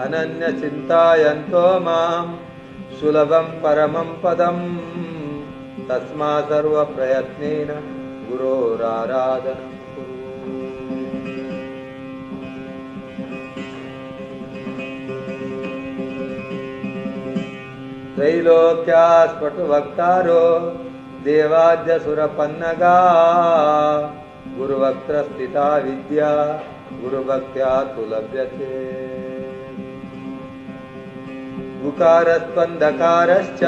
ananya chintayanto mam सुलभं परमं पदं तस्मा सर्व प्रयत्नेन गुरोराराधनं कुरु। त्रैलोक्यास्फुटवक्तारो देवाद्यसुरपन्नगा गुरुवक्त्रस्थिता विद्या गुरुभक्त्या तु लभ्यते। उकारस्त्वन्धकारश्च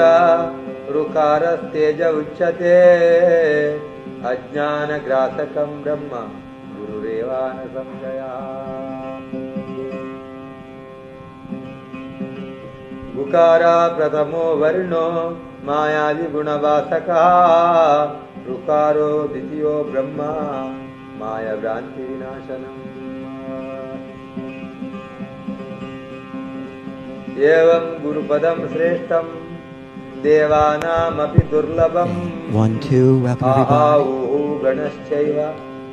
ऋकारस्तेज उच्यते अज्ञानग्रासकं ब्रह्म गुरुरेवान संशया। उकारा प्रथमो वर्णो मायादिगुणवासकः ऋकारो द्वितीयो ब्रह्म मायाभ्रान्तिविनाशनम्। एवं गुरुपदं श्रेष्ठं देवानामपि दुर्लभम्। 1 2 आहुः गणश्चैव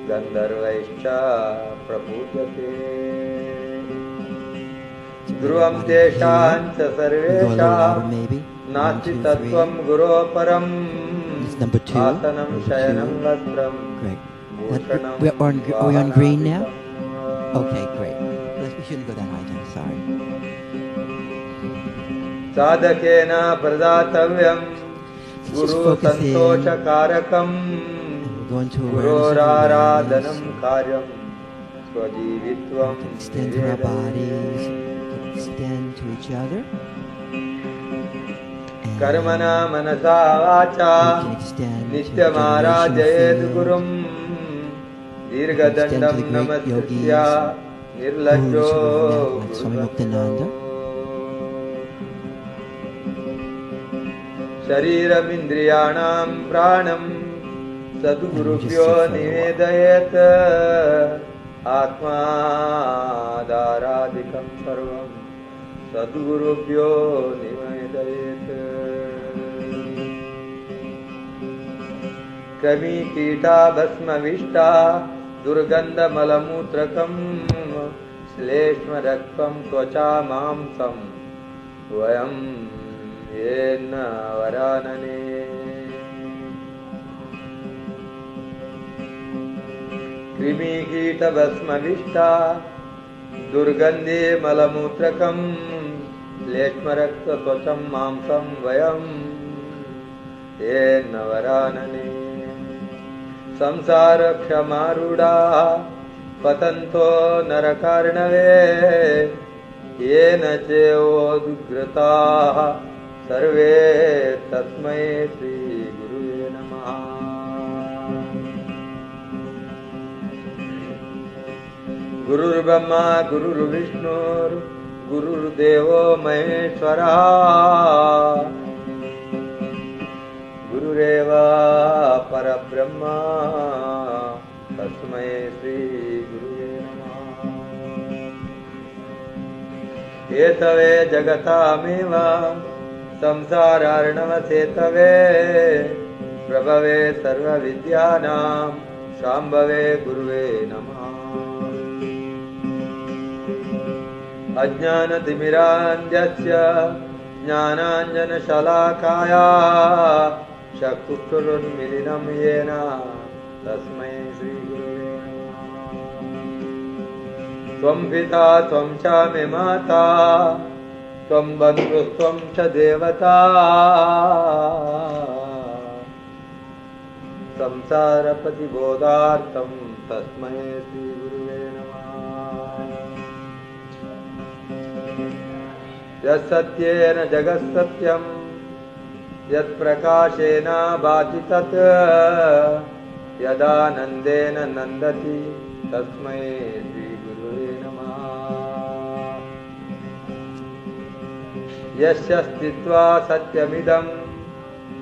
गन्धर्वैश्च प्रपूज्यते। ध्रुवं तेषां च सर्वेषां नास्ति तत्त्वं गुरो परम्। आसनं शयनं वस्त्रं भूषणं We're on green now? Okay, great. We shouldn't go that high, John. Sorry. साधकेन प्रदातव्यं गुरु संतोषकारकं गुरोराराधनं कार्यं स्वजीवित्वं extend to our bodies, extend to each other. कर्मणा मनसा वाचा नित्यमाराधयेत् गुरुं दीर्घदण्डं नमस्कृत्य निर्लज्जो शरीरमिन्द्रियाणां प्राणं सद्गुरुभ्यो निवेदयेत् आत्मादारादिकं सर्वं सद्गुरुभ्यो निवेदयेत्। क्रमीकीटा भस्मविष्टा दुर्गन्धमलमूत्रकं श्लेष्मरक्तं त्वचा मांसं वयं येन वरानने। कृमिकीटभस्मविष्टा दुर्गन्धे मलमूत्रकं श्लेष्मरक्तत्वचं मांसं वयं येन वरानने। संसारक्षमारूढाः पतन्तो नरकार्णवे येन चेवोद्घृताः सर्वे तस्मै श्रीगुरुवे नमः। गुरुर्ब्रह्मा गुरुर्विष्णुर्गुरुर्देवो महेश्वरः गुरुरेव परब्रह्म तस्मै श्रीगुरुवे नमः। एतवे जगतामेव संसारार्णवसेतवे प्रभवे सर्वविद्यानां शाम्भवे गुरुवे नमः। अज्ञानतिमिरान्धस्य ज्ञानाञ्जनशलाकाय चक्षुरुन्मीलितं येन तस्मै श्रीगुरुवे नमः। त्वं पिता त्वं च मे माता त्वं बन्धुस्त्वं च देवता संसारपतिबोधार्थं तस्मै श्रीगुरुवे नमः। यत्सत्येन जगत्सत्यं यत्प्रकाशेन भाति तत् यदानन्देन नन्दति तस्मै श्रीगुरुवे नमः। यस्य स्थित्वा सत्यमिदं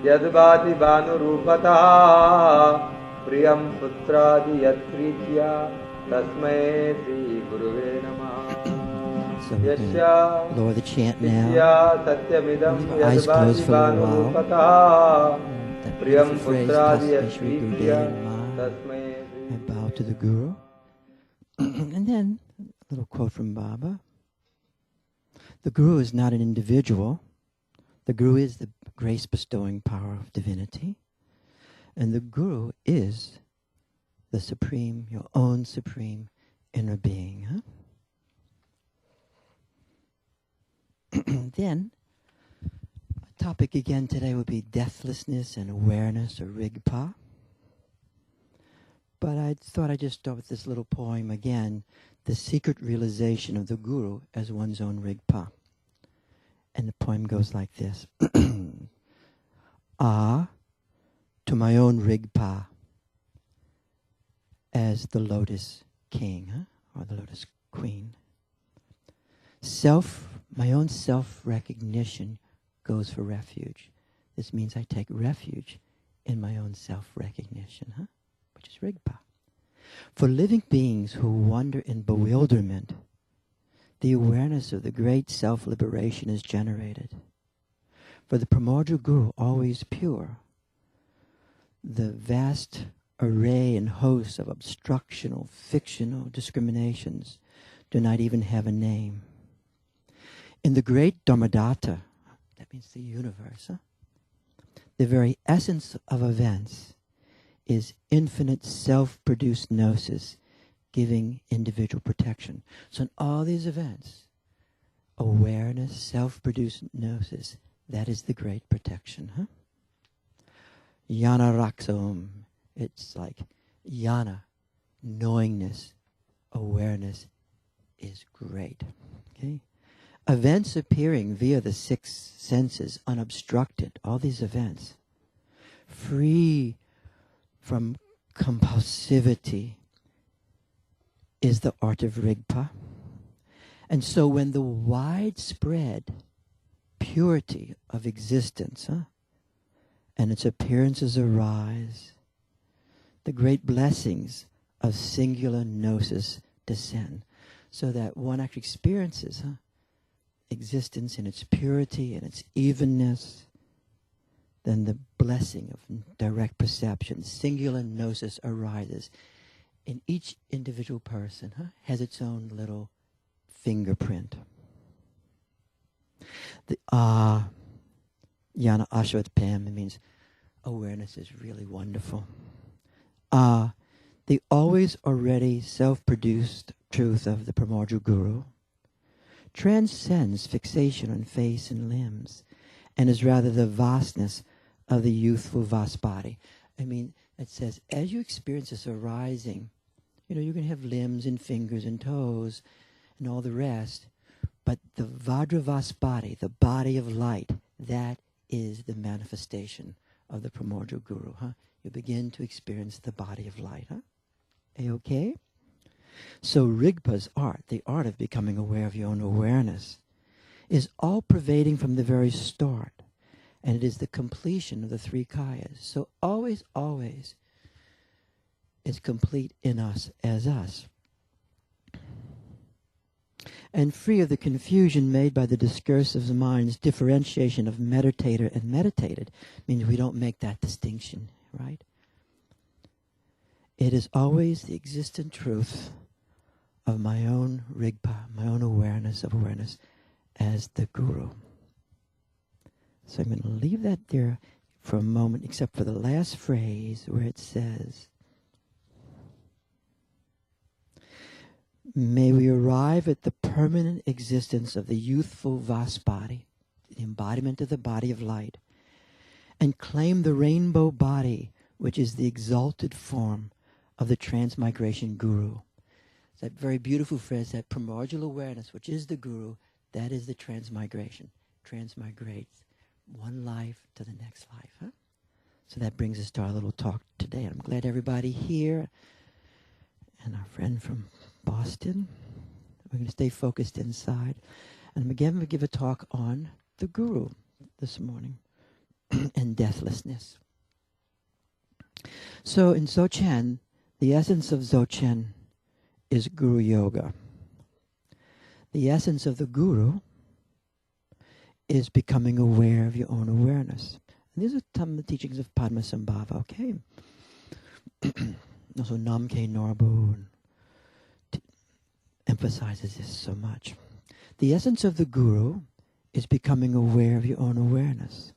यद्भाति भानुरूपतः प्रियं पुत्रादि यत्प्रीत्या तस्मै श्रीगुरुवे नमः। So we're going to lower the chant now. Eyes closed for a little while. That beautiful phrase, Tasmai Shri Gurudev Namaha. I bow to the Guru. And then a little quote from Baba. The Guru is not an individual. The Guru is the grace-bestowing power of divinity. And the Guru is the supreme, your own supreme inner being. Huh? Then, a topic again today would be deathlessness and awareness, or Rigpa. But I thought I'd just start with this little poem again, The Secret Realization of the Guru as One's Own Rigpa. And the poem goes like this. Ah, to my own Rigpa as the Lotus King, huh? Or the Lotus Queen. My own self-recognition goes for refuge. This means I take refuge in my own self-recognition, huh? Which is Rigpa. For living beings who wander in bewilderment, the awareness of the great self-liberation is generated. For the primordial Guru, always pure, the vast array and host of obstructional, fictional discriminations do not even have a name. In the great Dharmadhata, that means the universe, huh? The very essence of events is infinite self-produced gnosis, giving individual protection. So in all these events, awareness, self-produced gnosis, that is the great protection. Huh? Jnana Raksom, it's like jnana, knowingness, awareness is great. Okay? Events appearing via the six senses, unobstructed, all these events, free from compulsivity, is the art of Rigpa. And so when the widespread purity of existence and its appearances arise, the great blessings of singular gnosis descend, so that one actually experiences existence in its purity and its evenness. Then the blessing of direct perception, singular gnosis arises. In each individual person has its own little fingerprint. The Jnana Ashvat Pam means awareness is really wonderful. The always already self-produced truth of the primordial Guru transcends fixation on face and limbs, and is rather the vastness of the youthful vast body. I mean, it says, as you experience this arising, you're going to have limbs and fingers and toes and all the rest, but the Vajravas body, the body of light, that is the manifestation of the primordial Guru. You begin to experience the body of light. A-okay? So Rigpa's art, the art of becoming aware of your own awareness, is all-pervading from the very start. And it is the completion of the three kayas. So always, always is complete in us as us. And free of the confusion made by the discursive mind's differentiation of meditator and meditated, means we don't make that distinction, right? It is always the existent truth of my own Rigpa, my own awareness of awareness as the Guru. So I'm going to leave that there for a moment, except for the last phrase where it says, may we arrive at the permanent existence of the youthful vast body, the embodiment of the body of light, and claim the rainbow body, which is the exalted form of the transmigration Guru. That very beautiful phrase, that primordial awareness, which is the Guru, that is the transmigration. Transmigrates one life to the next life. So that brings us to our little talk today. I'm glad everybody here and our friend from Boston. We're going to stay focused inside. And again, we'll give a talk on the Guru this morning and deathlessness. So in Dzogchen, the essence of Dzogchen is Guru Yoga. The essence of the Guru is becoming aware of your own awareness. And these are some of the teachings of Padmasambhava, okay? Also Namkhe Norbu emphasizes this so much. The essence of the Guru is becoming aware of your own awareness.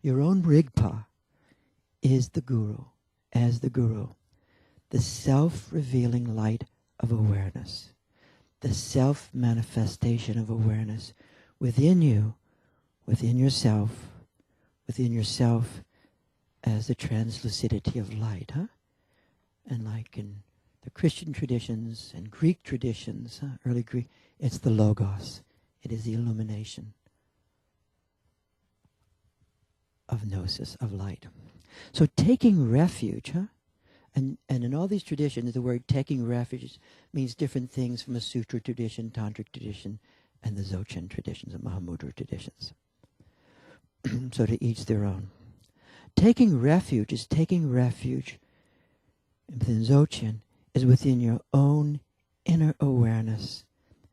Your own Rigpa is the Guru, as the Guru, the self-revealing light of awareness, the self-manifestation of awareness within you, within yourself as the translucidity of light, huh? And like in the Christian traditions and Greek traditions, early Greek, it's the Logos. It is the illumination of Gnosis, of light. So taking refuge, and in all these traditions, the word taking refuge means different things from a Sutra tradition, Tantric tradition, and the Dzogchen traditions, the Mahamudra traditions. So to each their own. Taking refuge is taking refuge within Dzogchen is within your own inner awareness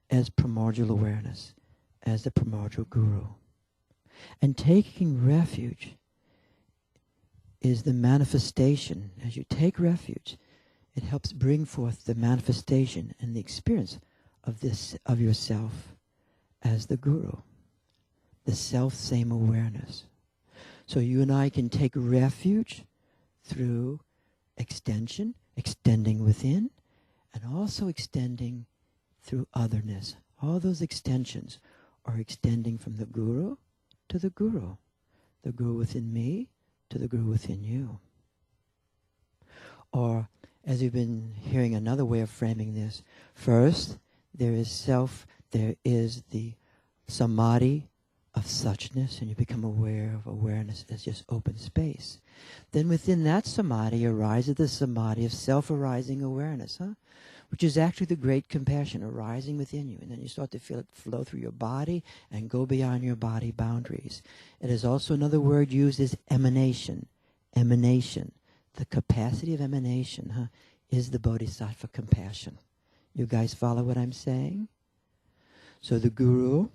as primordial awareness, as the primordial Guru. And taking refuge is the manifestation. As you take refuge, it helps bring forth the manifestation and the experience of this, of yourself as the Guru, the self-same awareness. So you and I can take refuge through extension, extending within, and also extending through otherness. All those extensions are extending from the Guru to the Guru within me to the Guru within you. Or, as we've been hearing another way of framing this, first, there is self, there is the samadhi of suchness, and you become aware of awareness as just open space. Then within that samadhi arises the samadhi of self-arising awareness, which is actually the great compassion arising within you. And then you start to feel it flow through your body and go beyond your body boundaries. It is also another word used as emanation. Emanation. The capacity of emanation is the bodhisattva compassion. You guys follow what I'm saying? So the Guru,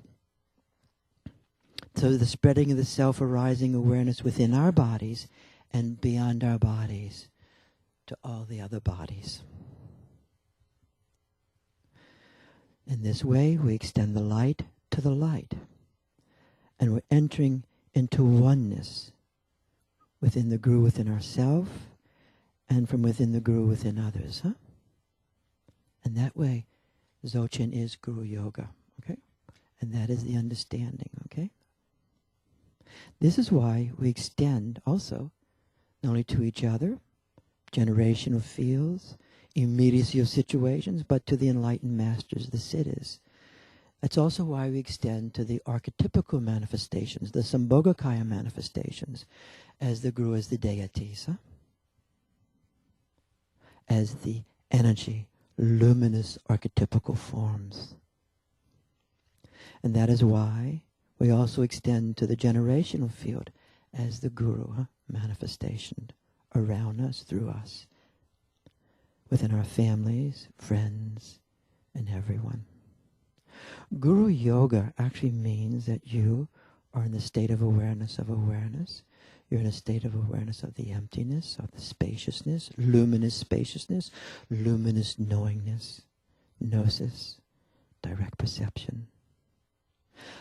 so the spreading of the self-arising awareness within our bodies and beyond our bodies to all the other bodies. In this way, we extend the light to the light. And we're entering into oneness within the Guru within ourselves and from within the Guru within others. And that way, Dzogchen is Guru Yoga. Okay? And that is the understanding. Okay? This is why we extend also not only to each other, generational fields, immediacy of situations, but to the enlightened masters, the siddhas. That's also why we extend to the archetypical manifestations, the Sambhogakaya manifestations, as the Guru as the deities, as the energy, luminous archetypical forms. And that is why we also extend to the generational field as the Guru manifestation around us, through us, within our families, friends, and everyone. Guru Yoga actually means that you are in the state of awareness of awareness. You're in a state of awareness of the emptiness, of the spaciousness, luminous knowingness, gnosis, direct perception.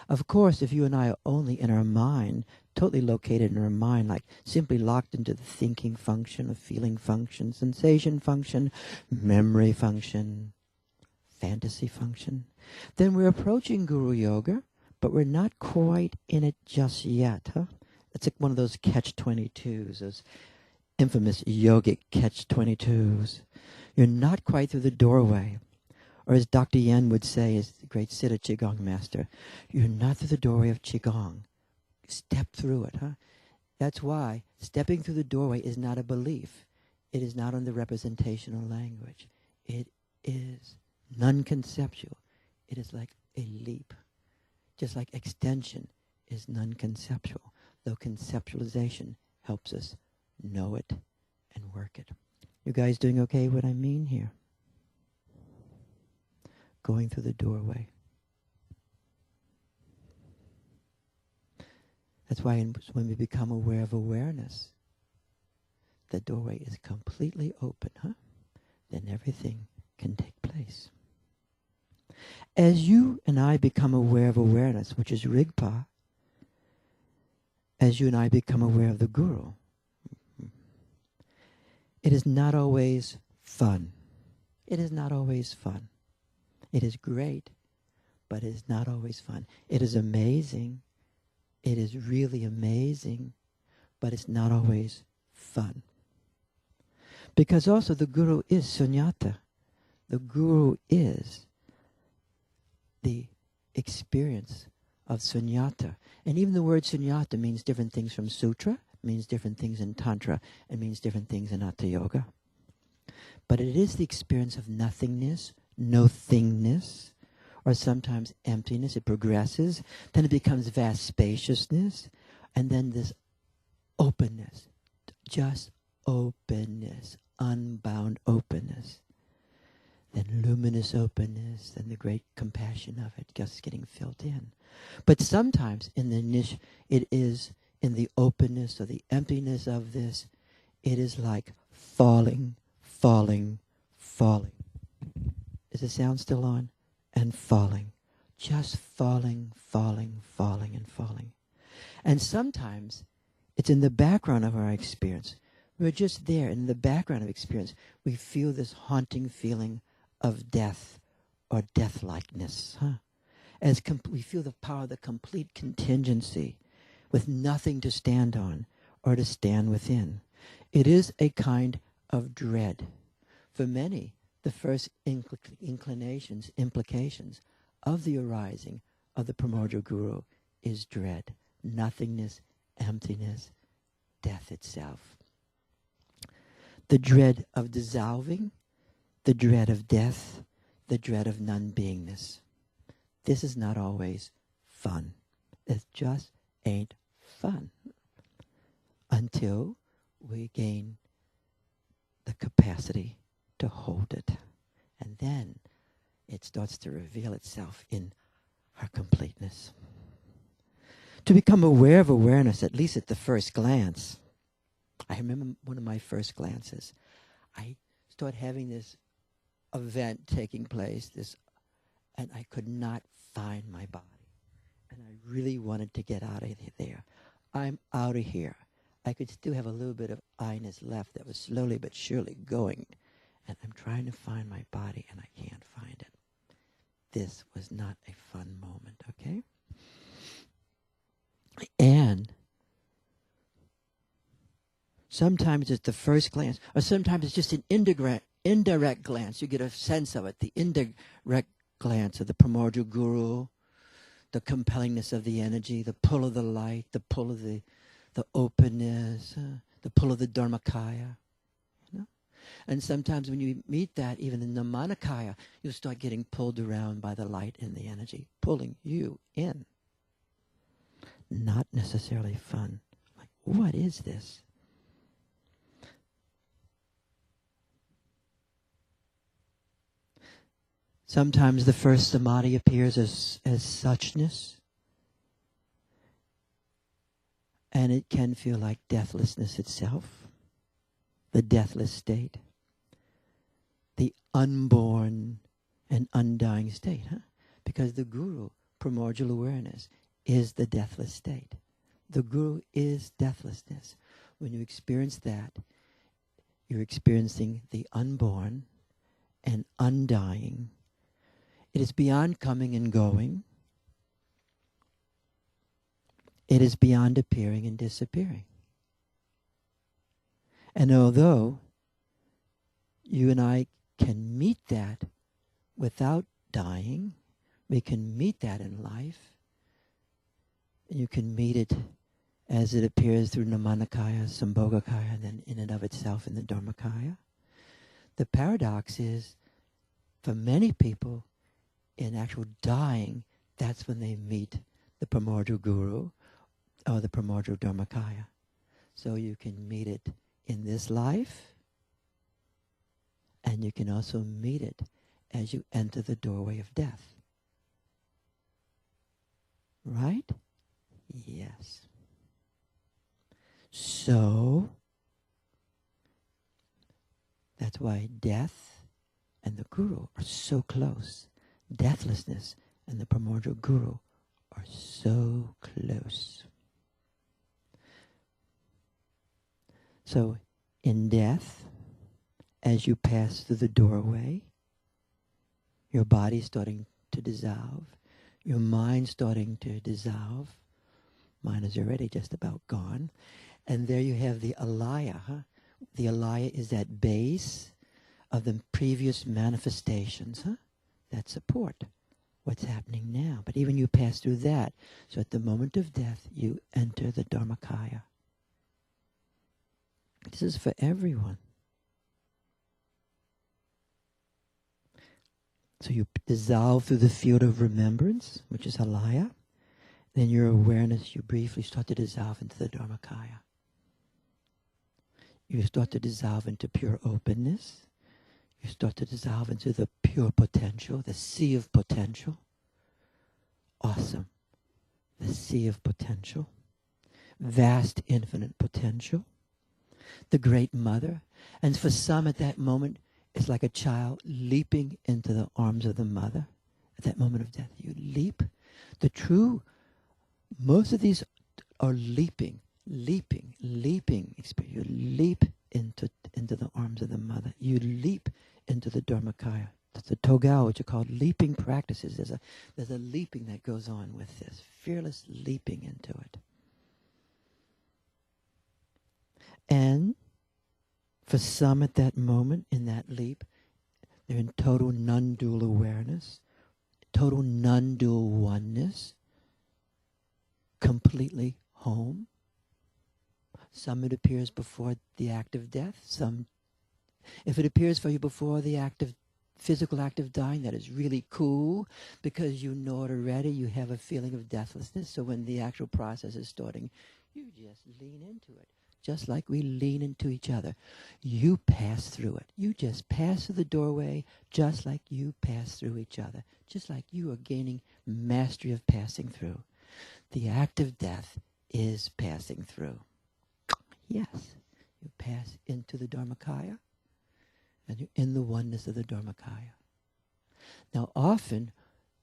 Of course, if you and I are only in our mind, totally located in our mind, like simply locked into the thinking function, of feeling function, sensation function, memory function, fantasy function, then we're approaching Guru Yoga, but we're not quite in it just yet. It's like one of those catch-22s, those infamous yogic catch-22s. You're not quite through the doorway. Or as Dr. Yen would say, as the great Siddha Qigong master, you're not through the doorway of Qigong. Step through it. That's why stepping through the doorway is not a belief. It is not on the representational language. It is non-conceptual. It is like a leap. Just like extension is non-conceptual, though conceptualization helps us know it and work it. You guys doing okay what I mean here? Going through the doorway. That's why when we become aware of awareness, the doorway is completely open, then everything can take place. As you and I become aware of awareness, which is Rigpa, as you and I become aware of the Guru, it is not always fun. It is not always fun. It is great, but it is not always fun. It is amazing. It is really amazing, but it's not always fun. Because also the Guru is sunyata. The Guru is the experience of sunyata. And even the word sunyata means different things from sutra, means different things in tantra, and means different things in Hatha Yoga. But it is the experience of nothingness, no-thingness, or sometimes emptiness. It progresses, then it becomes vast spaciousness, and then this openness, just openness, unbound openness. Then luminous openness, then the great compassion of it just getting filled in. But sometimes in the niche, it is in the openness or the emptiness of this, it is like falling, falling, falling. Is the sound still on? And falling. Just falling, falling, falling, and falling. And sometimes it's in the background of our experience. We're just there in the background of experience. We feel this haunting feeling of death or death-likeness. As we feel the power of the complete contingency with nothing to stand on or to stand within. It is a kind of dread. For many, the first implications of the arising of the primordial Guru is dread, nothingness, emptiness, death itself. The dread of dissolving, the dread of death, the dread of non-beingness. This is not always fun. It just ain't fun until we gain the capacity to hold it. And then it starts to reveal itself in our completeness. To become aware of awareness, at least at the first glance. I remember one of my first glances. I started having this event taking place, and I could not find my body. And I really wanted to get out of there. I'm out of here. I could still have a little bit of I-ness left that was slowly but surely going. And I'm trying to find my body, and I can't find it. This was not a fun moment, okay? And sometimes it's the first glance, or sometimes it's just an indirect glance. You get a sense of it, the indirect glance of the primordial Guru, the compellingness of the energy, the pull of the light, the pull of the openness, the pull of the Dharmakaya. You know? And sometimes when you meet that, even in the Manakaya, you'll start getting pulled around by the light and the energy, pulling you in. Not necessarily fun. Like, what is this? Sometimes the first samadhi appears as suchness. And it can feel like deathlessness itself. The deathless state. The unborn and undying state. Because the Guru, primordial awareness, is the deathless state. The Guru is deathlessness. When you experience that, you're experiencing the unborn and undying. It is beyond coming and going. It is beyond appearing and disappearing. And although you and I can meet that without dying, we can meet that in life. You can meet it as it appears through Namanakaya, Sambhogakaya, and then in and of itself in the Dharmakaya. The paradox is, for many people, in actual dying, that's when they meet the primordial Guru or the primordial Dharmakaya. So you can meet it in this life, and you can also meet it as you enter the doorway of death. Right? Yes. So, that's why death and the Guru are so close. deathlessness and the primordial guru are so close. So in death, as you pass through the doorway, your body's starting to dissolve, your mind's starting to dissolve. Mine is already just about gone. And there you have the alaya. The alaya is that base of the previous manifestations that support what's happening now. But even you pass through that. So at the moment of death, you enter the Dharmakaya. This is for everyone. So you dissolve through the field of remembrance, which is alaya. Then your awareness, you briefly start to dissolve into the Dharmakaya. You start to dissolve into pure openness. You start to dissolve into the pure potential, the sea of potential. Awesome. The sea of potential. Vast, infinite potential. The great mother. And for some at that moment, it's like a child leaping into the arms of the mother. At that moment of death, you leap. Most of these are leaping experience. You leap into the arms of the mother. You leap into the Dharmakaya. That's the Togao, which are called leaping practices. There's a leaping that goes on with this. Fearless leaping into it. And for some at that moment, in that leap, they're in total non-dual awareness, total non-dual oneness, completely home. Some it appears before the act of death. Some, if it appears for you before the physical act of dying, that is really cool because you know it already. You have a feeling of deathlessness. So when the actual process is starting, you just lean into it. Just like we lean into each other. You pass through it. You just pass through the doorway just like you pass through each other. Just like you are gaining mastery of passing through. The act of death is passing through. Yes. You pass into the Dharmakaya and you're in the oneness of the Dharmakaya. Now often,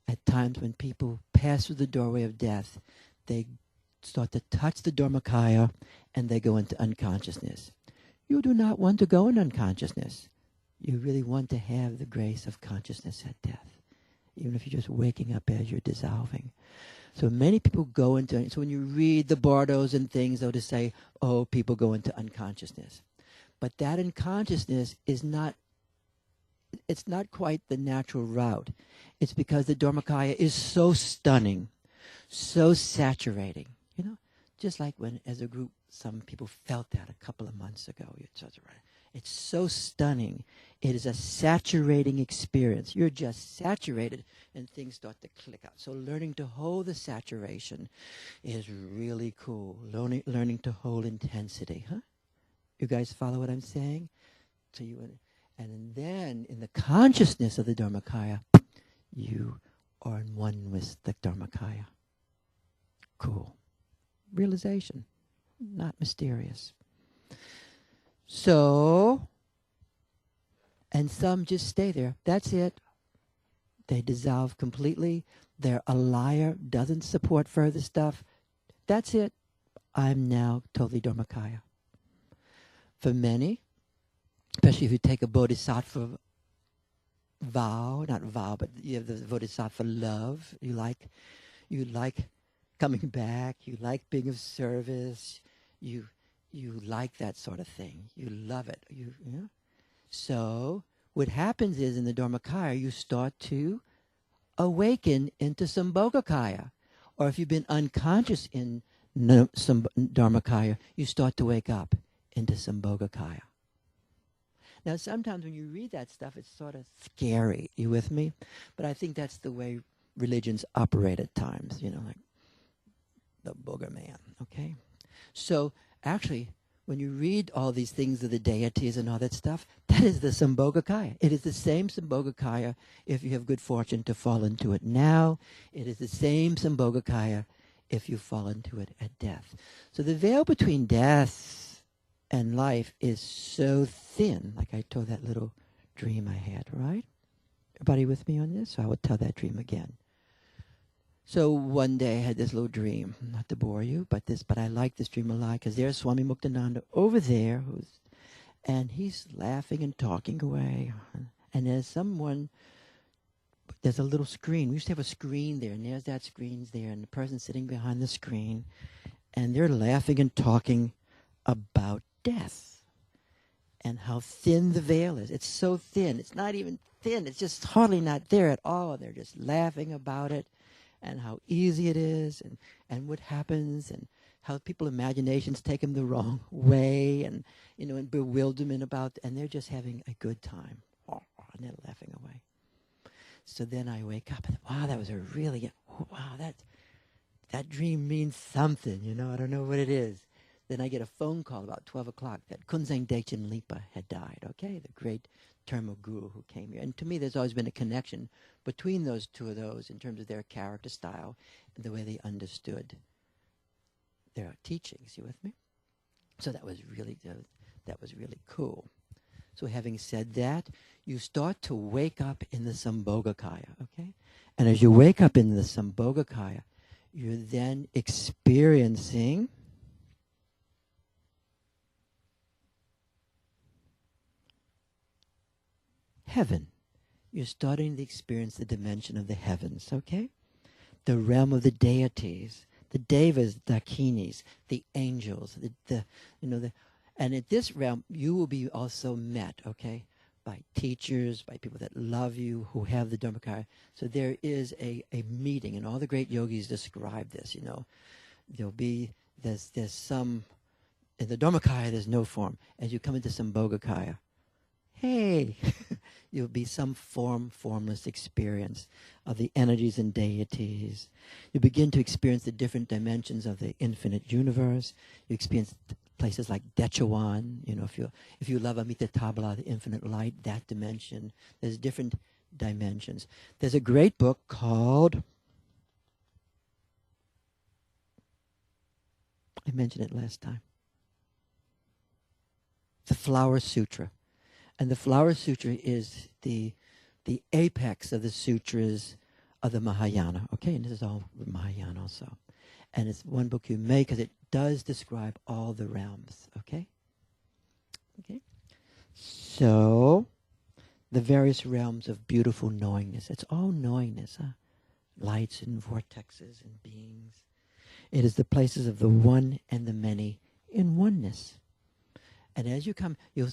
at times when people pass through the doorway of death, they start to touch the Dharmakaya and they go into unconsciousness. You do not want to go in unconsciousness. You really want to have the grace of consciousness at death, even if you're just waking up as you're dissolving. So many people go into, so when you read the Bardos and things, they'll just say, oh, people go into unconsciousness. But that unconsciousness is not, it's not quite the natural route. It's because the Dharmakaya is so stunning, so saturating. You know, just like when, as a group, some people felt that a couple of months ago. It's so stunning. It is a saturating experience. You're just saturated and things start to click out. So learning to hold the saturation is really cool. Learning to hold intensity. You guys follow what I'm saying? So and then in the consciousness of the Dharmakaya, you are in one with the Dharmakaya. Cool. Realization, not mysterious. So, and some just stay there. That's it. They dissolve completely. They're a liar, doesn't support further stuff. That's it. I'm now totally Dharmakaya. For many, especially if you take a bodhisattva vow, not vow, but you have the bodhisattva love. You like coming back, you like being of service, you like that sort of thing. You love it. You know? So what happens is in the Dharmakaya, you start to awaken into Sambhogakaya. Or if you've been unconscious in some Dharmakaya, you start to wake up into Sambhogakaya. Now sometimes when you read that stuff, it's sort of scary. You with me? But I think that's the way religions operate at times, you know, like the booger man, okay? So actually, when you read all these things of the deities and all that stuff, that is the Sambhogakaya. It is the same Sambhogakaya if you have good fortune to fall into it now. It is the same Sambhogakaya if you fall into it at death. So the veil between death and life is so thin, like I told that little dream I had, right? Everybody with me on this? So I will tell that dream again. So one day I had this little dream, not to bore you, but I like this dream a lot because there's Swami Muktananda over there, and he's laughing and talking away, and there's a little screen. We used to have a screen there, and there's that screen's there, and the person sitting behind the screen, and they're laughing and talking about death and how thin the veil is. It's so thin. It's not even thin. It's just hardly not there at all. They're just laughing about it and how easy it is and what happens and how people's imaginations take them the wrong way and, and bewilderment about, and they're just having a good time. And they're laughing away. So then I wake up and, wow, that was that dream means something, I don't know what it is. Then I get a phone call about 12 o'clock that Kunzang Dekchen Lipa had died, okay, the great Terma guru who came here. And to me, there's always been a connection between those two of those in terms of their character style and the way they understood their teachings. You with me? So that was really cool. So having said that, you start to wake up in the Sambhogakaya, okay? And as you wake up in the Sambhogakaya, you're then experiencing heaven. You're starting to experience the dimension of the heavens, okay? The realm of the deities, the devas, dakinis, the angels, and at this realm, you will be also met, okay, by teachers, by people that love you, who have the Dharmakaya. So there is a meeting, and all the great yogis describe this, there's some, in the Dharmakaya, there's no form. As you come into Sambhogakaya, hey, you'll be some formless experience of the energies and deities. You begin to experience the different dimensions of the infinite universe. You experience places like Dechawan, if you love Amita Tabla, the infinite light, that dimension. There's different dimensions. There's a great book called, I mentioned it last time, the Flower Sutra. And the Flower Sutra is the apex of the sutras of the Mahayana. Okay, and this is all Mahayana also. And it's one book you make because it does describe all the realms. Okay? Okay? So, the various realms of beautiful knowingness. It's all knowingness, huh? Lights and vortexes and beings. It is the places of the one and the many in oneness. And as you come, you'll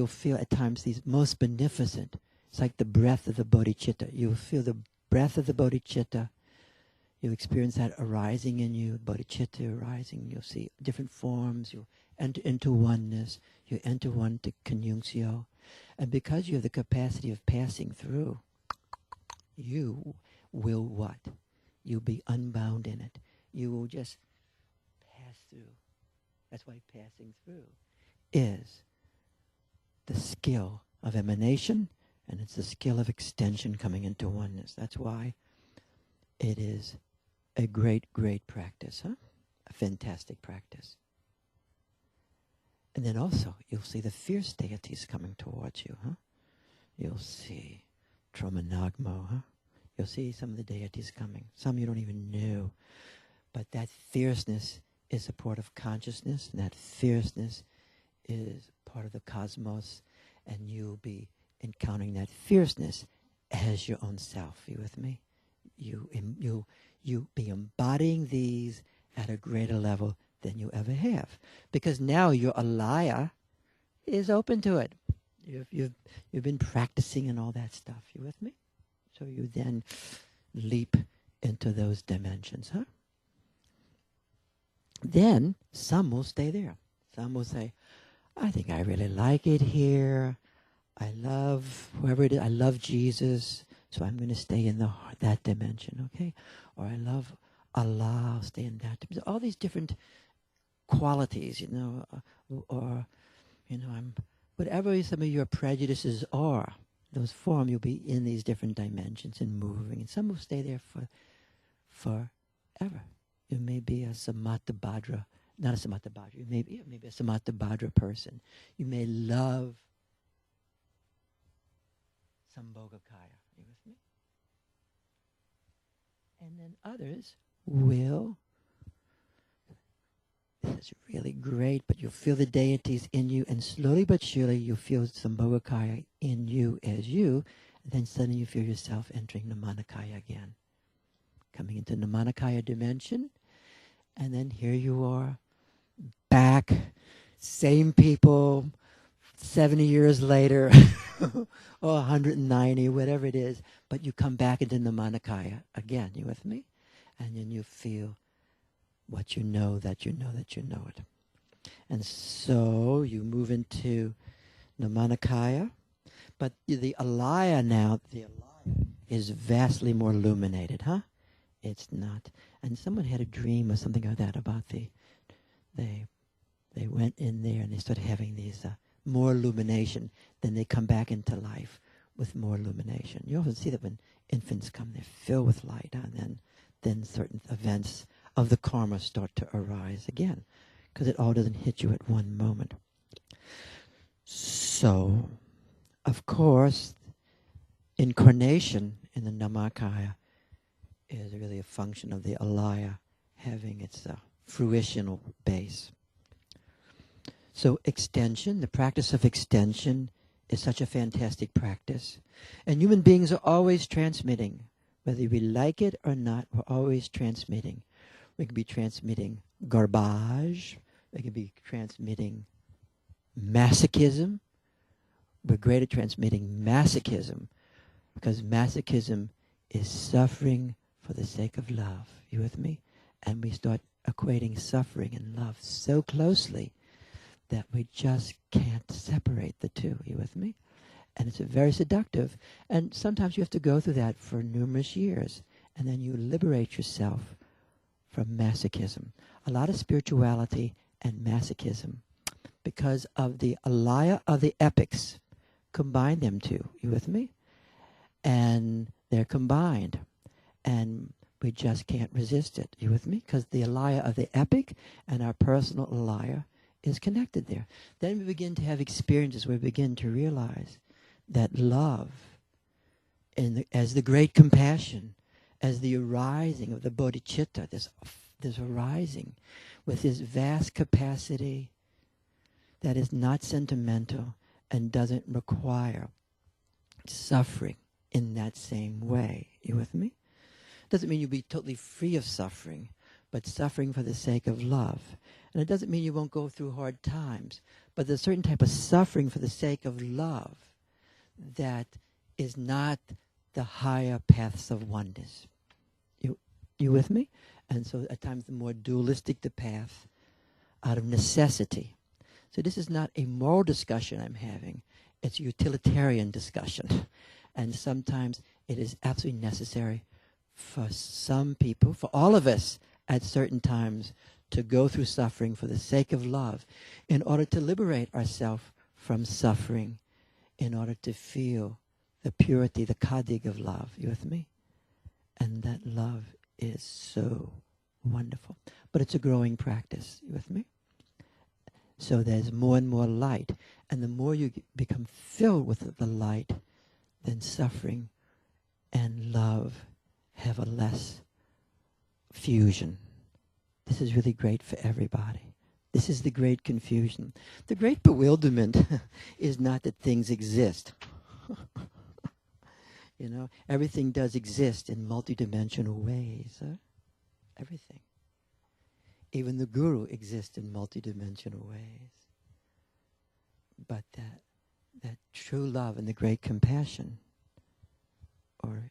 feel at times these most beneficent. It's like the breath of the bodhicitta. You'll feel the breath of the bodhicitta. You'll experience that arising in you, bodhicitta arising. You'll see different forms. You'll enter into oneness. You enter one to conjuncio. And because you have the capacity of passing through, you will what? You'll be unbound in it. You will just pass through. That's why passing through is the skill of emanation, and it's the skill of extension coming into oneness. That's why it is a great, great practice, huh? A fantastic practice. And then also, you'll see the fierce deities coming towards you, huh? You'll see Tromanagmo, huh? You'll see some of the deities coming. Some you don't even know. But that fierceness is a part of consciousness, and that fierceness is part of the cosmos, and you'll be encountering that fierceness as your own self. You with me? You'll be embodying these at a greater level than you ever have, because now your alaya is open to it. You've been practicing and all that stuff. You with me? So you then leap into those dimensions, huh? Then some will stay there. Some will say, I think I really like it here. I love whoever it is. I love Jesus, so I'm going to stay in that dimension, okay? Or I love Allah, I'll stay in that dimension. All these different qualities, or I'm whatever some of your prejudices are. Those form, you'll be in these different dimensions and moving, and some will stay there forever. You may be a Samattabhadra. Not a Samattabhadra. You may be a Samattabhadra person. You may love Sambhogakaya. You with me? And then others will, this is really great, but you'll feel the deities in you, and slowly but surely you'll feel Sambhogakaya in you as you, and then suddenly you feel yourself entering Namanakaya again. Coming into Namanakaya dimension, and then here you are, back, same people, 70 years later, or 190, whatever it is, but you come back into Namanakaya again, you with me? And then you feel what you know that you know that you know it. And so you move into Namanakaya, but the alaya now, the alaya is vastly more illuminated, huh? It's not. And someone had a dream or something like that about they went in there and they started having these more illumination. Then they come back into life with more illumination. You often see that when infants come, they're filled with light, huh? And then certain events of the karma start to arise again, because it all doesn't hit you at one moment. So, of course, incarnation in the Namanakaya is really a function of the alaya having its fruitional base. So extension, the practice of extension, is such a fantastic practice. And human beings are always transmitting. Whether we like it or not, we're always transmitting. We can be transmitting garbage. We can be transmitting masochism. We're great at transmitting masochism, because masochism is suffering for the sake of love. You with me? And we start equating suffering and love so closely that we just can't separate the two. You with me? And it's very seductive. And sometimes you have to go through that for numerous years. And then you liberate yourself from masochism. A lot of spirituality and masochism, because of the alaya of the epics, combine them two. You with me? And they're combined. And we just can't resist it. You with me? Because the alaya of the epic and our personal alaya is connected there. Then we begin to have experiences where we begin to realize that love, as the great compassion, as the arising of the bodhicitta, this arising with this vast capacity that is not sentimental and doesn't require suffering in that same way. You with me? Doesn't mean you'll be totally free of suffering, but suffering for the sake of love. And it doesn't mean you won't go through hard times, but there's a certain type of suffering for the sake of love that is not the higher paths of oneness. You with me? And so at times the more dualistic the path, out of necessity. So this is not a moral discussion I'm having. It's a utilitarian discussion. And sometimes it is absolutely necessary for some people, for all of us at certain times, to go through suffering for the sake of love in order to liberate ourselves from suffering, in order to feel the purity, the kadig of love. You with me? And that love is so wonderful. But it's a growing practice. You with me? So there's more and more light. And the more you become filled with the light, then suffering and love have a less fusion. This is really great for everybody. This is the great confusion. The great bewilderment is not that things exist. You know, everything does exist in multidimensional ways. Huh? Everything. Even the guru exists in multidimensional ways. But that true love and the great compassion are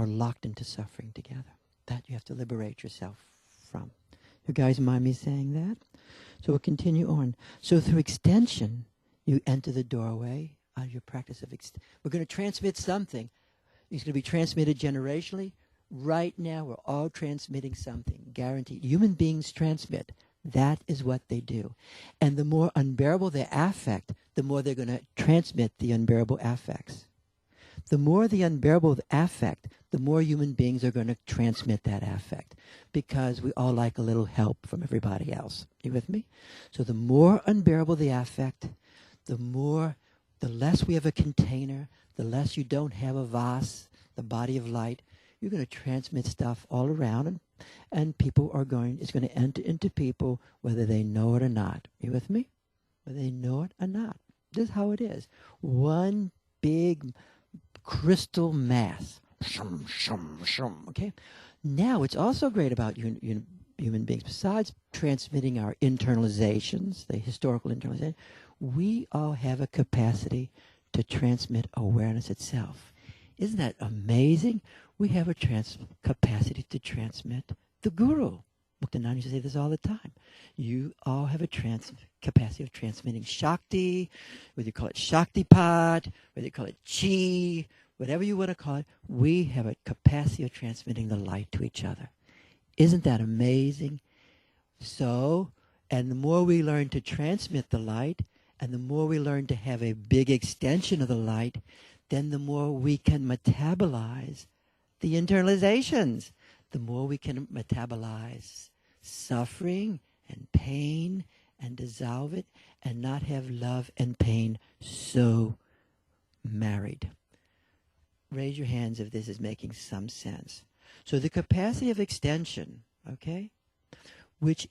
locked into suffering together. That you have to liberate yourself from. You guys mind me saying that? So we'll continue on. So through extension, you enter the doorway of your practice of extension. We're going to transmit something. It's going to be transmitted generationally. Right now, we're all transmitting something, guaranteed. Human beings transmit. That is what they do. And the more unbearable their affect, the more they're going to transmit the unbearable affects. The more the unbearable affect, the more human beings are going to transmit that affect, because we all like a little help from everybody else. You with me? So the more unbearable the affect, the more The less we have a container, the less you don't have a vase, the body of light, you're going to transmit stuff all around, and people are going, it's going to enter into people whether they know it or not. You with me? Whether they know it or not. This is how it is. One big crystal mass. Shum, shum, shum. Okay? Now, it's also great about human beings, besides transmitting our internalizations, the historical internalization, we all have a capacity to transmit awareness itself. Isn't that amazing? We have a capacity to transmit the Guru. Muktananda used to say this all the time. You all have a capacity of transmitting Shakti, whether you call it Shaktipat, whether you call it Chi, whatever you want to call it, we have a capacity of transmitting the light to each other. Isn't that amazing? So, and the more we learn to transmit the light, and the more we learn to have a big extension of the light, then the more we can metabolize the internalizations. The more we can metabolize suffering and pain and dissolve it and not have love and pain so married. Raise your hands if this is making some sense. So the capacity of extension, okay, which,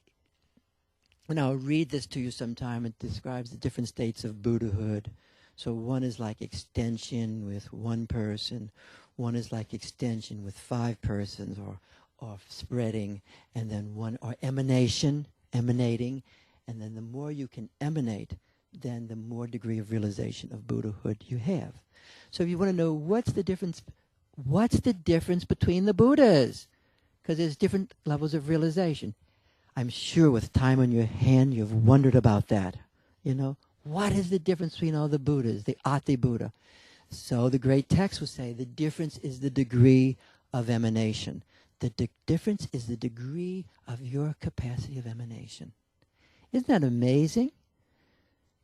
and I'll read this to you sometime. It describes the different states of Buddhahood. So one is like extension with one person. One is like extension with 5 persons, or spreading, and then one, or emanating. And then the more you can emanate, then the more degree of realization of Buddhahood you have. So if you want to know what's the difference between the Buddhas? Because there's different levels of realization. I'm sure with time on your hand you've wondered about that. You know, what is the difference between all the Buddhas, the Ati Buddha? So the great text will say the difference is the degree of emanation. The difference is the degree of your capacity of emanation. Isn't that amazing?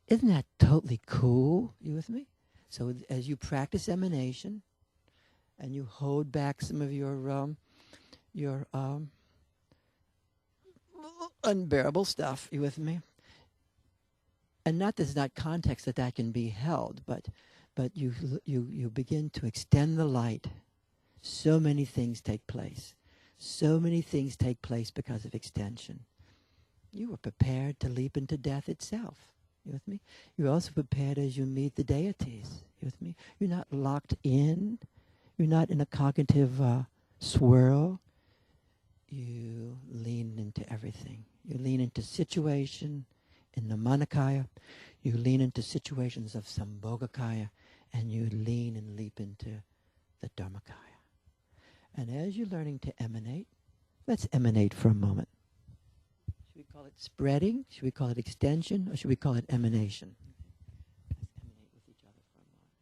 Isn't that totally cool? You with me? So as you practice emanation, and you hold back some of your unbearable stuff, you with me? And not that it's not context that can be held, but you begin to extend the light. So many things take place. So many things take place because of extension. You were prepared to leap into death itself. You with me? You're also prepared as you meet the deities. You with me? You're not locked in. You're not in a cognitive swirl. You lean into everything. You lean into situation in the Manakaya. You lean into situations of Sambhogakaya. And you lean and leap into the Dharmakaya. And as you're learning to emanate, let's emanate for a moment. Should we call it spreading? Should we call it extension? Or should we call it emanation? Let's emanate with each other for a moment.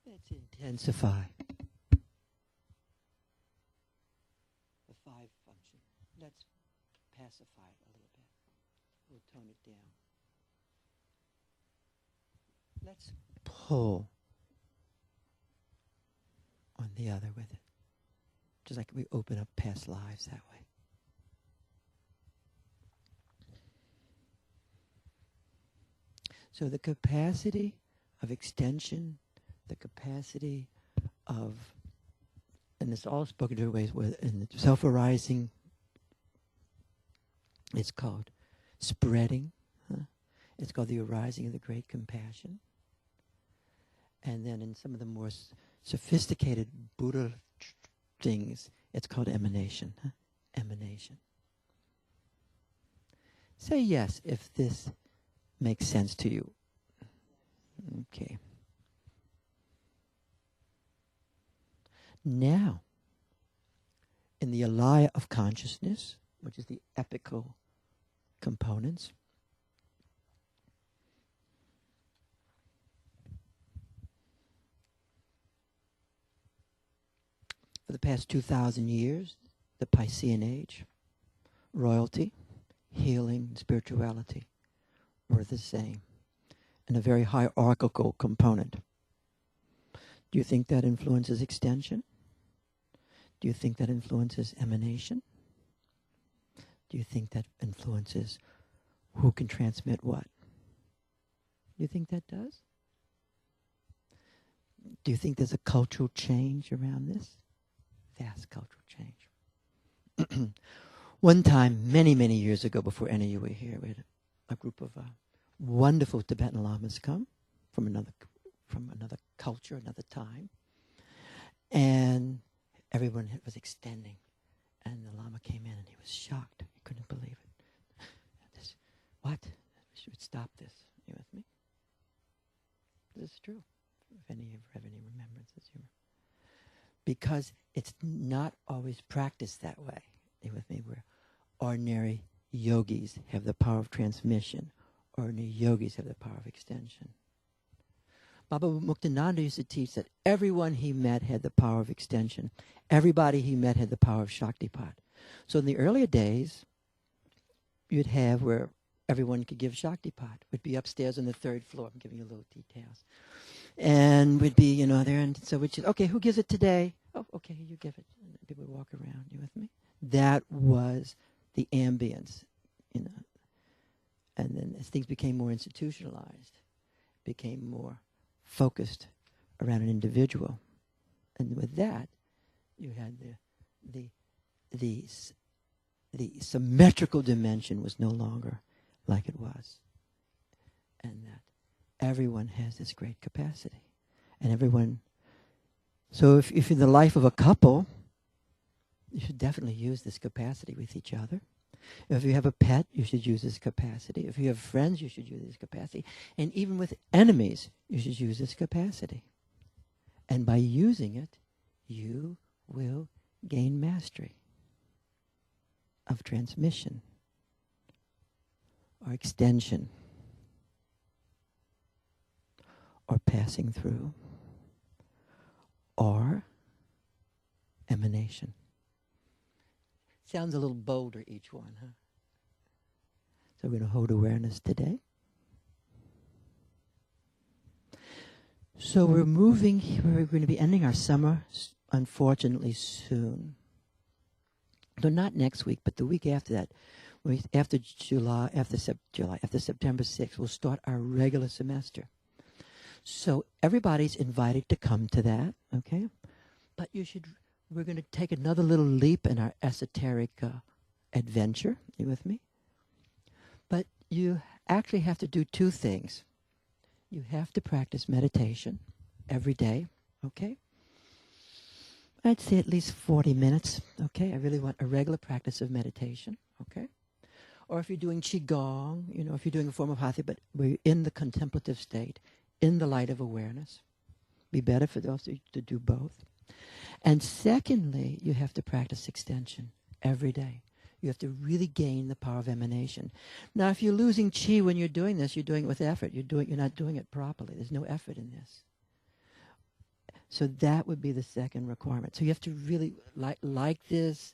Let's intensify the 5 function. Let's pacify it a little bit. We'll tone it down. Let's pull on the other with it. Just like we open up past lives that way. So the capacity of extension, the capacity of, and it's all spoken to ways with, in self-arising, it's called spreading. It's called the arising of the great compassion. And then in some of the more sophisticated Buddha things, it's called emanation. Emanation. Say yes if this makes sense to you. Okay. Now, in the alaya of consciousness, which is the epical components, for the past 2,000 years, the Piscean age, royalty, healing, spirituality were the same, and a very hierarchical component. Do you think that influences extension? Do you think that influences emanation? Do you think that influences who can transmit what? Do you think that does? Do you think there's a cultural change around this? Vast cultural change. One time, many, many years ago, before any of you were here, we had a group of wonderful Tibetan lamas come from another culture, another time. And everyone was extending. And the Lama came in and he was shocked. He couldn't believe it. What? We should stop this. Are you with me? This is true. If any of you have any remembrances. Because it's not always practiced that way. Are you with me? Where ordinary yogis have the power of transmission. Ordinary yogis have the power of extension. Baba Muktananda used to teach that everyone he met had the power of extension. Everybody he met had the power of Shaktipat. So in the earlier days, you'd have where everyone could give Shaktipat. Would be upstairs on the 3rd floor. I'm giving you little details. And would be, there. And so we'd say, okay, who gives it today? Oh, okay, you give it. And people would walk around. You with me? That was the ambience, And then as things became more institutionalized, became more focused around an individual, and with that, you had the symmetrical dimension was no longer like it was, and that everyone has this great capacity, and everyone. So if in the life of a couple, you should definitely use this capacity with each other. If you have a pet, you should use this capacity. If you have friends, you should use this capacity. And even with enemies, you should use this capacity. And by using it, you will gain mastery of transmission or extension or passing through or emanation. Sounds a little bolder, each one, huh? So we're going to hold awareness today. So we're going to be ending our summer, unfortunately, soon. No, not next week, but the week after that. After September 6th, we'll start our regular semester. So everybody's invited to come to that, okay? But we're going to take another little leap in our esoteric adventure. You with me? But you actually have to do 2 things. You have to practice meditation every day, okay? I'd say at least 40 minutes, okay? I really want a regular practice of meditation, okay? Or if you're doing Qigong, if you're doing a form of Hatha, but we're in the contemplative state, in the light of awareness. Be better for those to do both. And secondly, you have to practice extension every day. You have to really gain the power of emanation. Now, if you're losing chi when you're doing this, you're doing it with effort. You're not doing it properly. There's no effort in this. So that would be the second requirement. So you have to really like this,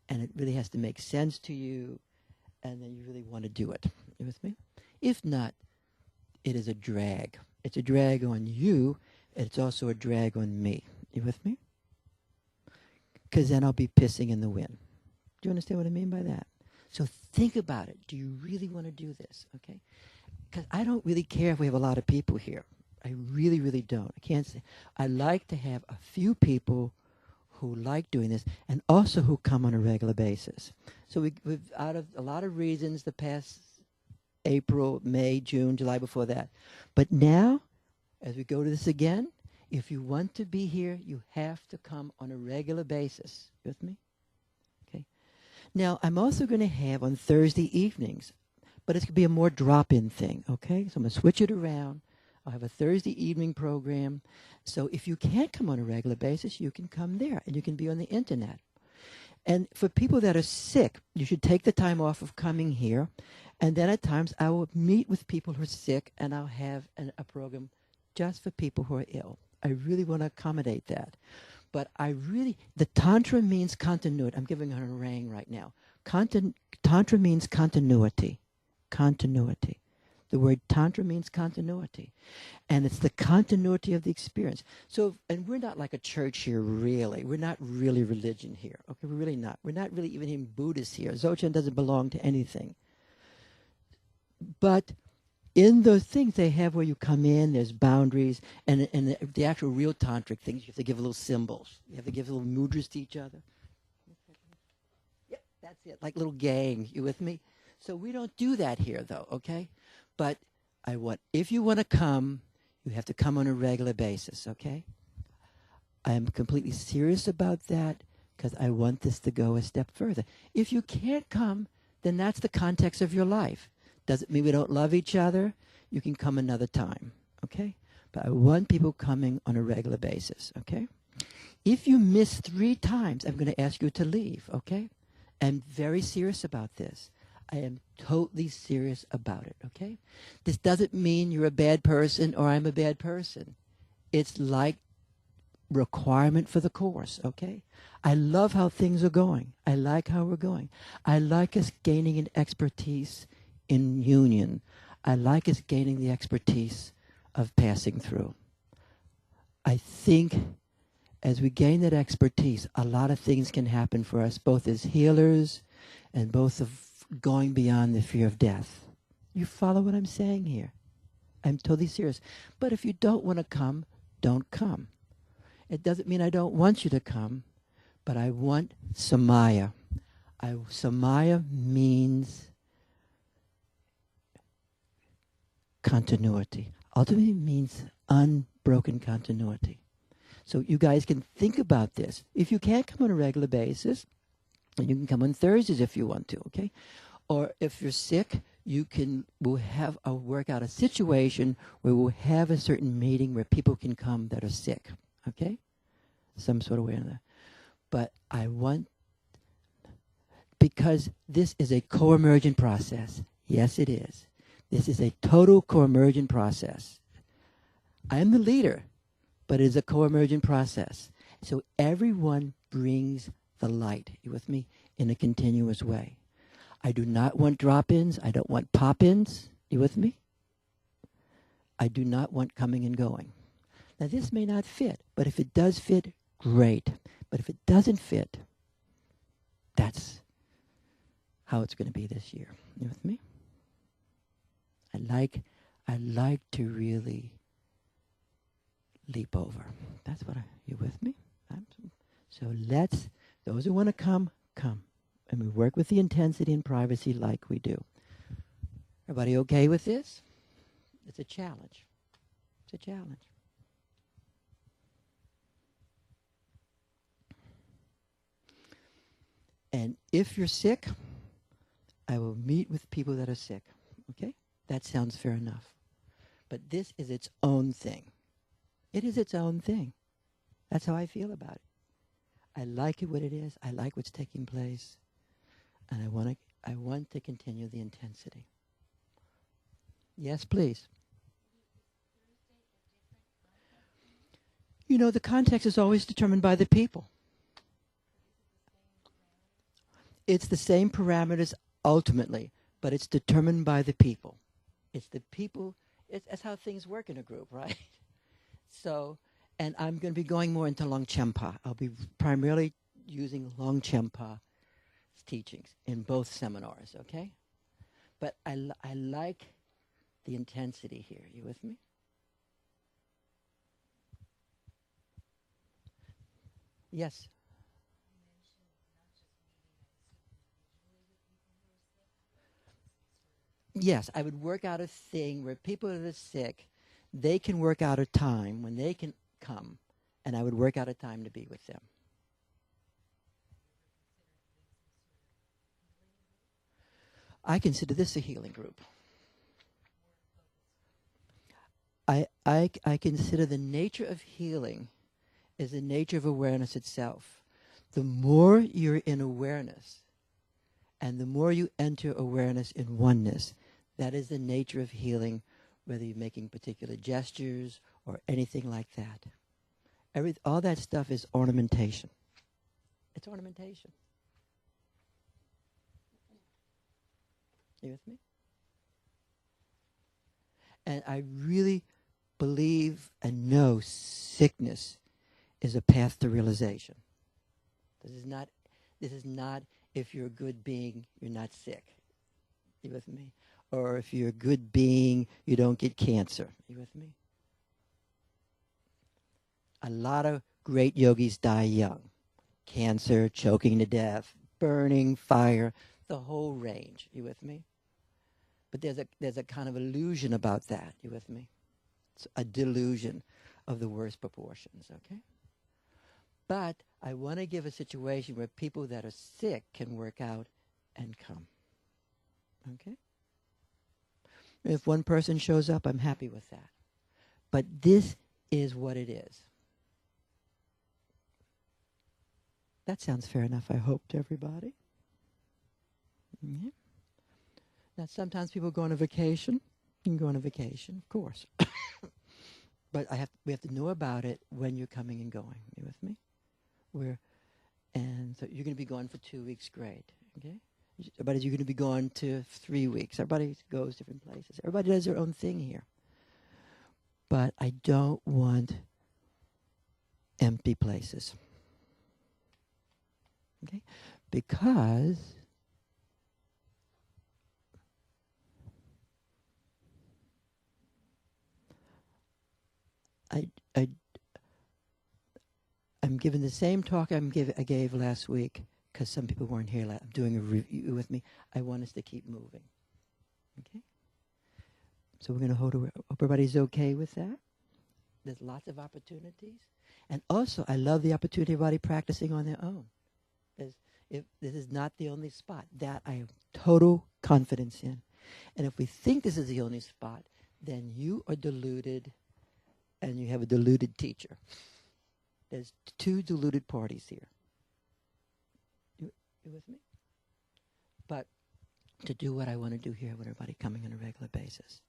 and it really has to make sense to you, and then you really want to do it. You with me? If not, it is a drag. It's a drag on you. It's also a drag on me. You with me? Because then I'll be pissing in the wind. Do you understand what I mean by that? So think about it. Do you really want to do this? Okay? Because I don't really care if we have a lot of people here. I really, really don't. I can't say. I like to have a few people who like doing this and also who come on a regular basis. So we've out of a lot of reasons, the past April, May, June, July before that. But now, as we go to this again, if you want to be here, you have to come on a regular basis. You with me? Okay. Now, I'm also going to have on Thursday evenings, but it's going to be a more drop-in thing, okay? So I'm going to switch it around. I'll have a Thursday evening program. So if you can't come on a regular basis, you can come there, and you can be on the internet. And for people that are sick, you should take the time off of coming here. And then at times, I will meet with people who are sick, and I'll have a program just for people who are ill. I really want to accommodate that. But the Tantra means continuity. I'm giving her a harangue right now. Tantra means continuity. Continuity. The word Tantra means continuity. And it's the continuity of the experience. So, and we're not like a church here, really. We're not really religion here. Okay, we're really not. We're not really even Buddhists here. Dzogchen doesn't belong to anything. But in those things they have where you come in, there's boundaries, and the actual real tantric things, you have to give little symbols. You have to give little mudras to each other. Yep, that's it, like little gang. You with me? So we don't do that here, though, okay? But if you want to come, you have to come on a regular basis, okay? I am completely serious about that because I want this to go a step further. If you can't come, then that's the context of your life. Doesn't mean we don't love each other. You can come another time, okay? But I want people coming on a regular basis, okay? If you miss 3 times, I'm going to ask you to leave, okay? I'm very serious about this. I am totally serious about it, okay? This doesn't mean you're a bad person or I'm a bad person. It's like requirement for the course, okay? I love how things are going. I like how we're going. I like us gaining an expertise in union. I like us gaining the expertise of passing through. I think as we gain that expertise, a lot of things can happen for us, both as healers and both of going beyond the fear of death. You follow what I'm saying here? I'm totally serious. But if you don't want to come, don't come. It doesn't mean I don't want you to come, but I want Samaya. Samaya means continuity. Ultimately means unbroken continuity. So you guys can think about this. If you can't come on a regular basis, and you can come on Thursdays if you want to, okay? Or if you're sick, we'll work out a situation where we'll have a certain meeting where people can come that are sick, okay? Some sort of way or another. But because this is a co-emergent process. Yes, it is. This is a total co-emergent process. I am the leader, but it is a co-emergent process. So everyone brings the light, you with me, in a continuous way. I do not want drop-ins. I don't want pop-ins. You with me? I do not want coming and going. Now, this may not fit, but if it does fit, great. But if it doesn't fit, that's how it's going to be this year. You with me? I like to really leap over. That's what you with me? So those who want to come, come. And we work with the intensity and privacy like we do. Everybody okay with this? It's a challenge. It's a challenge. And if you're sick, I will meet with people that are sick. Okay? That sounds fair enough. But this is its own thing. It is its own thing. That's how I feel about it. I like it what it is. I like what's taking place. And I want to continue the intensity. Yes, please. You know, the context is always determined by the people. It's the same parameters ultimately, but it's determined by the people. It's the people. That's how things work in a group, right? So, and I'm going to be going more into Longchenpa. I'll be primarily using Longchenpa's teachings in both seminars, okay? But I like the intensity here. You with me? Yes. Yes, I would work out a thing where people that are sick, they can work out a time when they can come, and I would work out a time to be with them. I consider this a healing group. I consider the nature of healing is the nature of awareness itself. The more you're in awareness, and the more you enter awareness in oneness, that is the nature of healing, whether you're making particular gestures or anything like that. All that stuff is ornamentation. It's ornamentation. You with me? And I really believe and know sickness is a path to realization. This is not if you're a good being, you're not sick. You with me? Or if you're a good being, you don't get cancer. You with me? A lot of great yogis die young. Cancer, choking to death, burning, fire, the whole range. You with me? But there's a kind of illusion about that. You with me? It's a delusion of the worst proportions, okay? But I want to give a situation where people that are sick can work out and come. Okay? If one person shows up, I'm happy with that. But this is what it is. That sounds fair enough, I hope, to everybody. Yeah. Now, sometimes people go on a vacation. You can go on a vacation, of course. But we have to know about it when you're coming and going. You with me? And so you're going to be gone for 2 weeks, great. Okay? Everybody, you're going to be gone to 3 weeks. Everybody goes different places. Everybody does their own thing here. But I don't want empty places. Okay? Because I'm giving the same talk I gave last week because some people weren't here. I'm doing a review with me. I want us to keep moving. Okay? So we're going to hope everybody's okay with that. There's lots of opportunities. And also, I love the opportunity of everybody practicing on their own. If this is not the only spot. That I have total confidence in. And if we think this is the only spot, then you are deluded and you have a deluded teacher. There's 2 deluded parties here. You with me? But to do what I want to do here with everybody coming on a regular basis.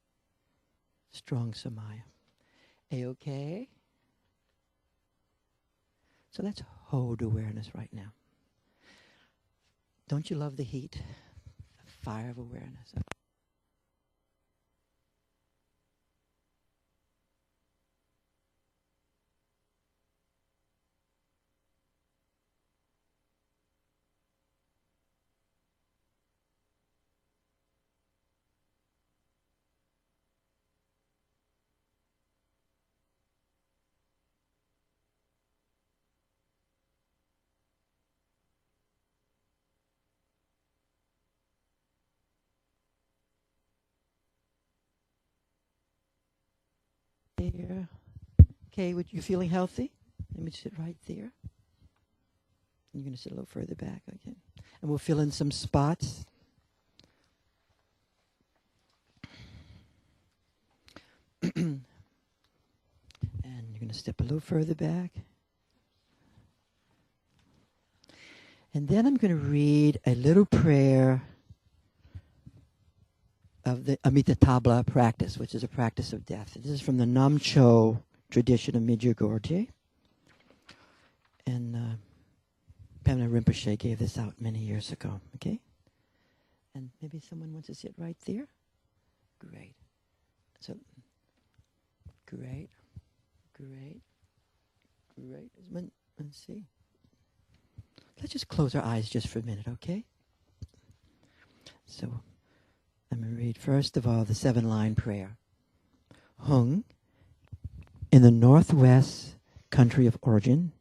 Strong samaya. A-okay? So let's hold awareness right now. Don't you love the heat? The fire of awareness. There. Okay, you feeling healthy? Let me sit right there. You're going to sit a little further back, okay? And we'll fill in some spots. And you're going to step a little further back. And then I'm going to read a little prayer of the Amitabha practice, which is a practice of death. This is from the Namcho tradition of Medjugorje. And Pamela Rinpoche gave this out many years ago, okay? And maybe someone wants to sit right there? Great. So, great. Let's see. Let's just close our eyes just for a minute, okay? So, I'm going to read first of all the 7-line prayer. Hung, in the northwest country of origin,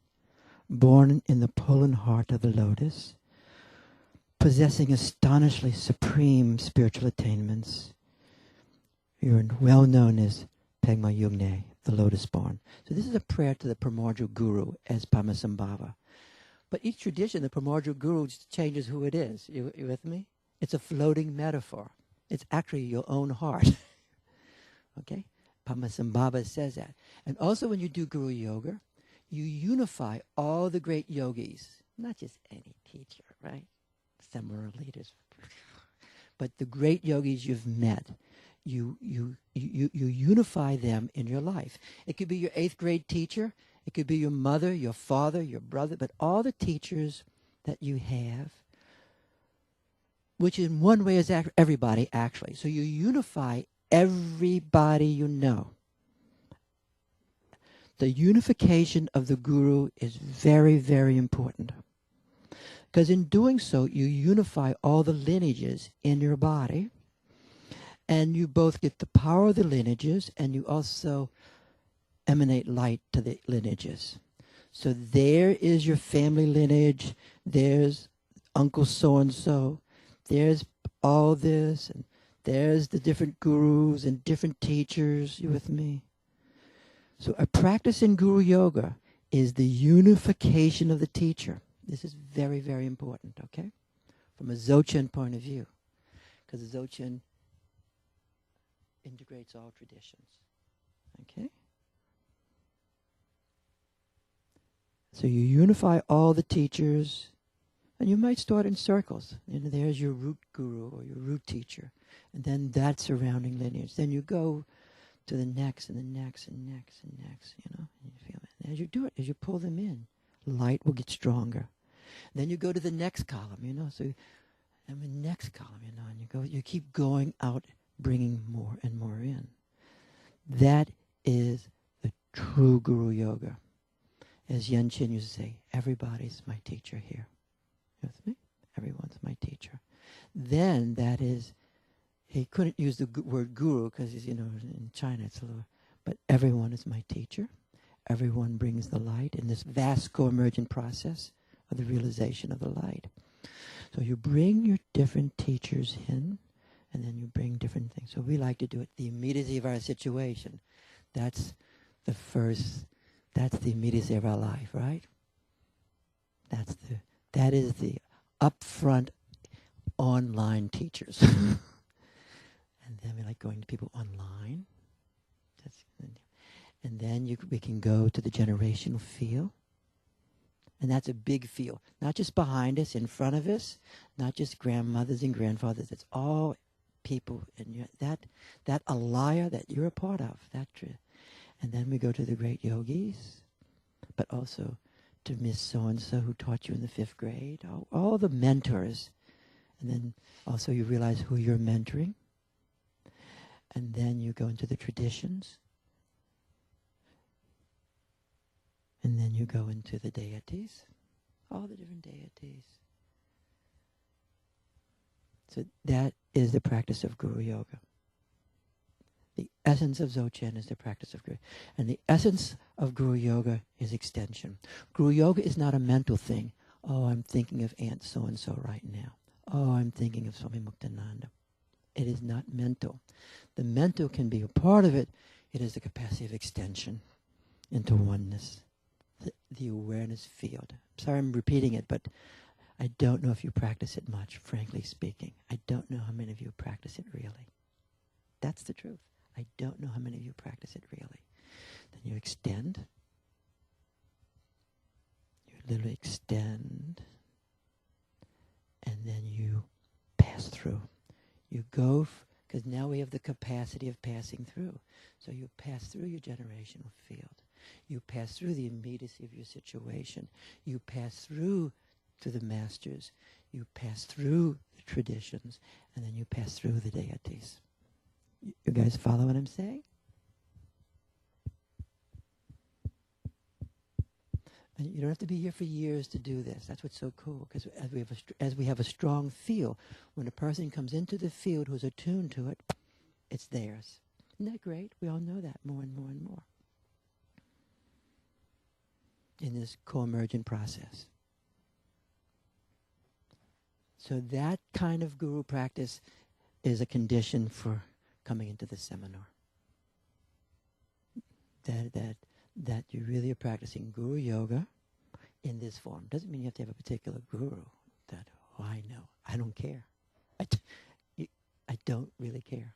born in the Poland heart of the lotus, possessing astonishingly supreme spiritual attainments, you are well known as Pengma Yungne, the lotus born. So this is a prayer to the primordial guru as Padmasambhava. But each tradition, the primordial guru changes who it is. You with me? It's a floating metaphor. It's actually your own heart. Okay? Padmasambhava says that. And also when you do Guru Yoga, you unify all the great yogis, not just any teacher, right? Some are leaders. But the great yogis you've met, you unify them in your life. It could be your 8th grade teacher. It could be your mother, your father, your brother, but all the teachers that you have, which in one way is everybody, actually. So you unify everybody you know. The unification of the Guru is very, very important. Because in doing so, you unify all the lineages in your body, and you both get the power of the lineages, and you also emanate light to the lineages. So there is your family lineage, there's Uncle so-and-so, there's all this, and there's the different gurus and different teachers. You with me? So a practice in Guru Yoga is the unification of the teacher. This is very, very important, okay? From a Dzogchen point of view. Because the Dzogchen integrates all traditions, okay? So you unify all the teachers, and you might start in circles. You know, there's your root guru or your root teacher, and then that surrounding lineage. Then you go to the next and the next and next and next, you know, and you feel it. And as you do it, as you pull them in, light will get stronger. Then you go to the next column, you know, so and the next column, you know, and you keep going out, bringing more and more in. That is the true Guru Yoga. As Yen Chin used to say, everybody's my teacher here. You with me? Everyone's my teacher. Then that is, he couldn't use the word guru because, you know, in China it's a little, but everyone is my teacher. Everyone brings the light in this vast co-emergent process of the realization of the light. So you bring your different teachers in, and then you bring different things. So we like to do it, the immediacy of our situation. That's the immediacy of our life, right? That is the upfront online teachers. And then we like going to people online. And then we can go to the generational field. And that's a big field. Not just behind us, in front of us, not just grandmothers and grandfathers. It's all people. And that alaya that you're a part of. And then we go to the great yogis, but also to Miss So-and-so who taught you in the 5th grade. All the mentors. And then also you realize who you're mentoring. And then you go into the traditions. And then you go into the deities, all the different deities. So that is the practice of Guru Yoga. The essence of Dzogchen is the practice of Guru. And the essence of Guru Yoga is extension. Guru Yoga is not a mental thing. Oh, I'm thinking of Aunt so-and-so right now. Oh, I'm thinking of Swami Muktananda. It is not mental. The mental can be a part of it. It is the capacity of extension into oneness. The awareness field. I'm sorry I'm repeating it, but I don't know if you practice it much, frankly speaking. I don't know how many of you practice it really. That's the truth. I don't know how many of you practice it really. Then you extend. You literally extend. And then you pass through. You go, because now we have the capacity of passing through. So you pass through your generational field. You pass through the immediacy of your situation. You pass through to the masters. You pass through the traditions. And then you pass through the deities. You guys follow what I'm saying? And you don't have to be here for years to do this. That's what's so cool. Because as we have a strong field, when a person comes into the field who's attuned to it, it's theirs. Isn't that great? We all know that more and more and more in this co-emergent process. So that kind of guru practice is a condition for coming into the seminar. That you really are practicing Guru Yoga in this form. Doesn't mean you have to have a particular guru. I know. I don't care. I don't really care.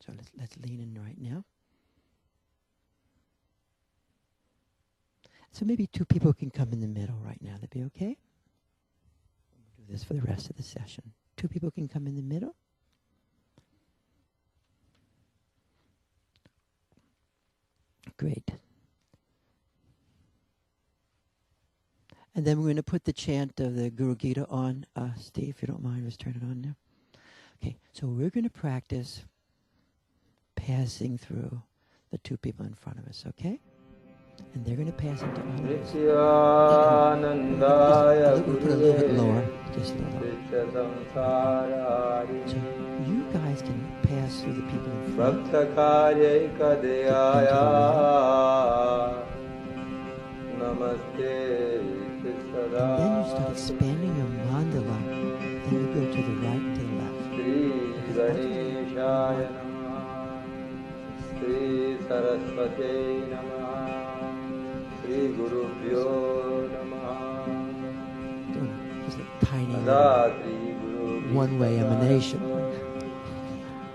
So let's lean in right now. So maybe 2 people can come in the middle right now. That'd be okay? We'll do this for the rest of the session. 2 people can come in the middle. Great. And then we're going to put the chant of the Guru Gita on. Steve, if you don't mind, just turn it on now. Okay, so we're going to practice passing through the two people in front of us, okay? And they're going to pass into all of us. We'll put a little bit lower, just a little. So you guys can pass through the people in front. And then you start expanding your mandala. Then you go to the right and to the left. Shri Saraswati Namaha, Shri Gurubhyo Namaha. Just a tiny little one-way emanation.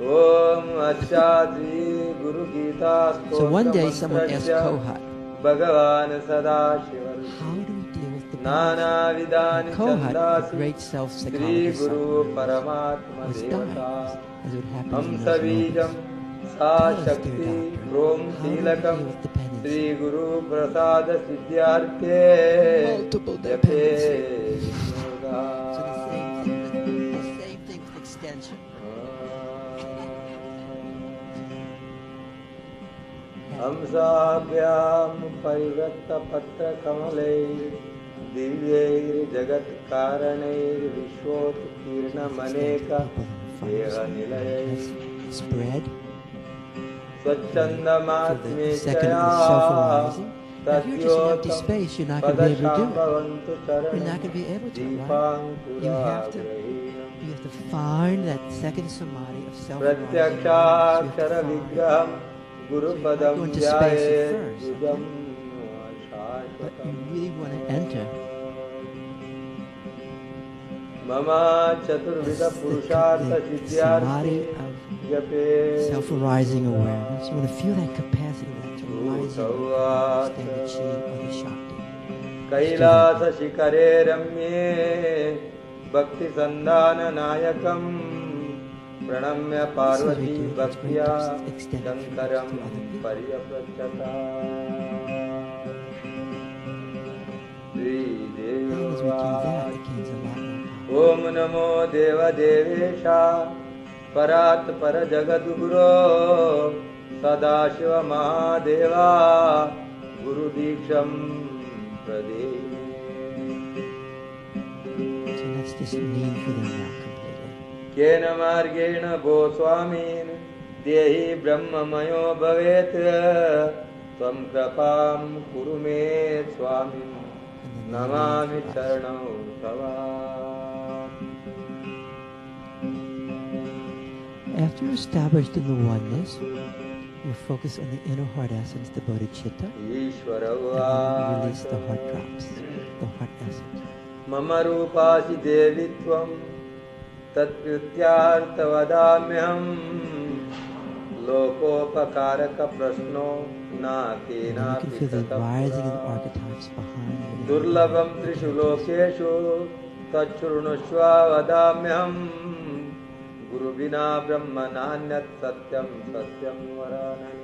Om Achadri Guru Gita. So one day someone asked Kohat, Bhagavan Sadashiva. how do we deal with the Nana Vidani Kohat, the Chandasi, great Shri self-psychologist, Guru Paramatma was dying, Devata, as it happens in Amsavijam those Sa Shakti Rom Tilakam, dependence. Shri Guru Prasada Siddhyarthe, Multiple Jape dependencies. Yoga. So the same thing with extension. Hamsabhyam Parivratta Patra Kamalai Divyair Jagat Karanair Vishwot Kirna Maneka Deha Nilayai Spread. Swachanda The second Matmechaya is self-arising. Now, if you're just in empty space, you're not going to be able to do it. You're not going to be able to, right? You have to find that second samadhi of self-arising. Pratyakshara Vigraham Guru Padam Go into space Jaye first, Yudam but you really want to enter Mama Chaturvida the Purushartha samadhi Siddhyarthe of Jape self-arising awareness. You want to feel that capacity, that rising extended chi of the Shakti. Kailasa Shikare Ramye Bhakti Sandhana Nayakam Pranamya Parvati Bhaktya Shankaram Pariyaprachata Sri And as we do that, it gains a lot more power. Om Namo Deva Devesha Parat Para Jagadguru Sadashiva Mahadeva Guru Diksham Pradesh. So let's just name for them now completely. Kena Margena Goswamin Dehi Brahmamayo Bhavet Tvam Krapam Kurume Swamin Namami Charanam Tava. After you're established in the oneness, you focus on the inner heart essence, the bodhicitta, and then you release the heart drops, the heart essence. Mama Rupasi Devitvam Tatkrityartha Vadamyam Lokopakaraka Prasno Nake And then you can feel the Nake rising of the archetypes behind you. Durlabam Trishu Lokeshu Tachurunashva Vadamyam Guru Vina Brahma Nanyat Satyam Satyam Varanam.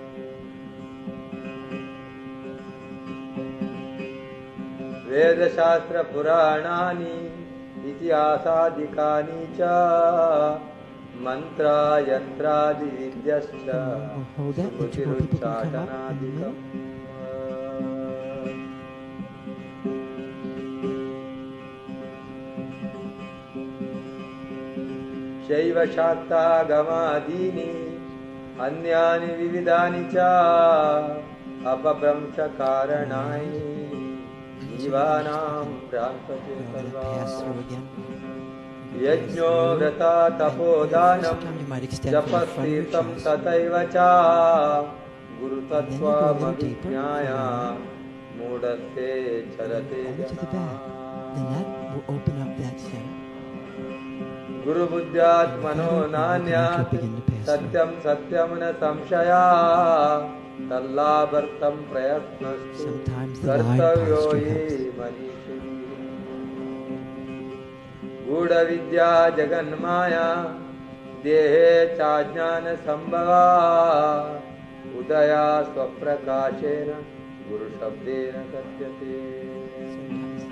Veda Shastra Puranani Itihasādikāni ca Mantra Yantrādi Vidyascha We'll hold that until more people can come up in a minute. Shaiva Shakta Gamadini Anyani Vividani cha Apabramsha Karanai Jivanam Prantase Pass through again. Yajno Vrata Tapodanam Sometimes you might extend from the front of your Japasritam chest. Tataiva cha Guru And then you Tattva go a little deeper, Madhyaya Mudaste Charate all the way to the back. Then that will open up that center. Guru Buddhyatmano Nanyat Satyam Satyam Na Samshaya Tallavartam Prayatnastu Sometimes the line Kartavyo posture hi helps. Manishi Gudha Vidya Jaganmaya Dehe Chajnana Sambhava Udaya Swaprakashena Guru Shabdena Katyate. Sometimes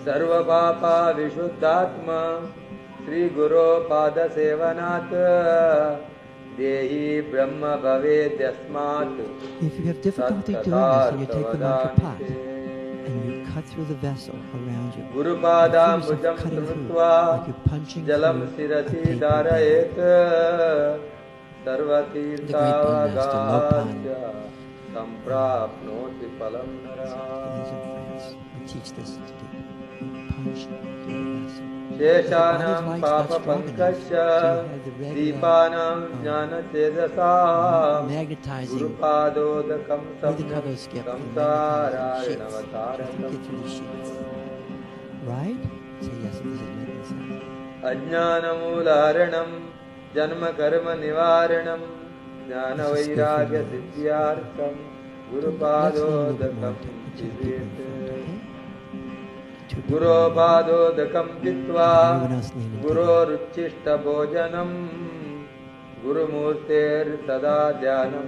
सर्वपापा विशुद्धात्मा Shri गुरो पाद सेवनात् देहि ब्रह्म भवेद्यस्मात् If you have difficulty doing this and you take the mantra pot and you cut through the vessel around you, Gurupadam you feel bhujam yourself cutting through, trutva like you're punching jalam through a sirasi paper darayet bag. The great Buddha Master Lopan samprapnoti phalam nara. in France, we teach this technique. Punch through the vessel. Sheshanam papa pankasya deepanam jnana chedasam magnetizing gurupadodakam samsarayanavataratam. get through the sheets. Right? Say yes if this is making sense. Ajnanamulanam janma karma nivaranam jnana vairagya siddhyartham gurupadodakam chidit. Gurupadodakam jitva gururuchishta bhojanam gurumurter sada dhyanam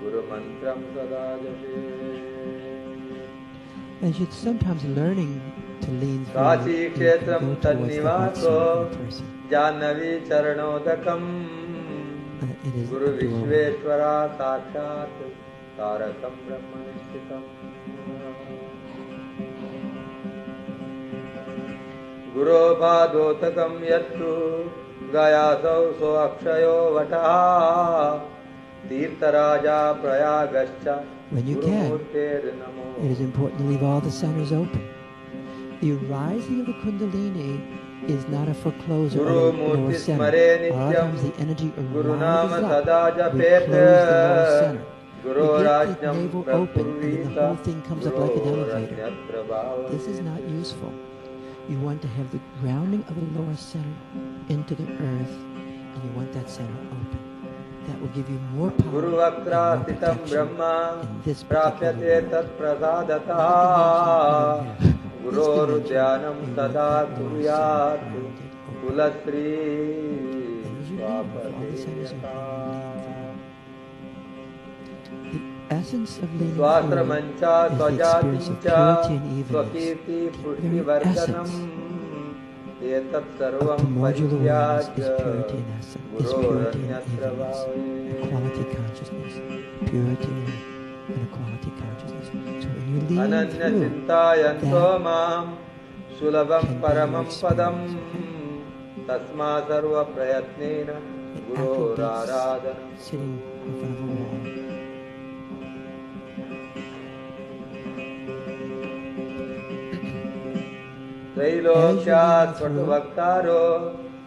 gurumantram sada jashe. As you're sometimes learning to lean through, Kashi you can kshetram go towards the heart tannivaso center of the person. Jannavi charanodakam It is Guru adorable. Vishveshwara Sakshat Tarakam Brahmanishchitam. Guru Padotakam Yattu Gayasau So Akshayo Vataha Tirtharaja Prayagascha. When you can, it is important to leave all the centers open. The arising of the Kundalini is not a foreclosure of the lower center. A lot of times the energy arises up, we close the lower center. We get the navel open and then the whole thing comes up like an elevator. This is not useful. You want to have the grounding of the lower center into the earth, and you want that center open. That will give you more power Guru and more Vaktra Sitam protection Brahma in this particular Prapyate way. Tat Prasadata Guru Rudyanam Sada Kuryat Kulasri Swapateyata. The essence of leaning Swastra forward Mancha is the experience of Swajatincha purity and evenness. Swakirti Pushti The very Vardhanam essence Etat of Sarvam primordial awareness is Parityaj purity and essence, is Guru purity and Ranyatra evenness, equality consciousness, purity and equality consciousness. So when you're leaning Ananya through, Chintayanto Mam Sulabam can be Paramam your Padam experience. Tasma Sarva Prayatnena Guru After Aradhanam. this, sitting in front of a wall, Trailokya Swatu Vaktaro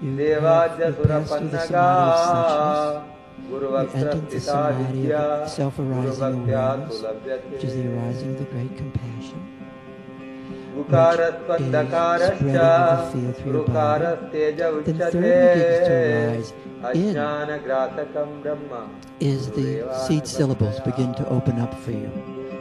Devajya Surapanaga Guru you Vaktra enter the Stita samadhi Vidya of Guru self-arising Bhaktya awareness, which is the Tulabhyate arising of the great compassion, Ukaraspandakarascha Rukarasteja Then Uchate thirdly begins to arise in Ajnana Gratakam Brahma is the seed syllables begin to open up for you,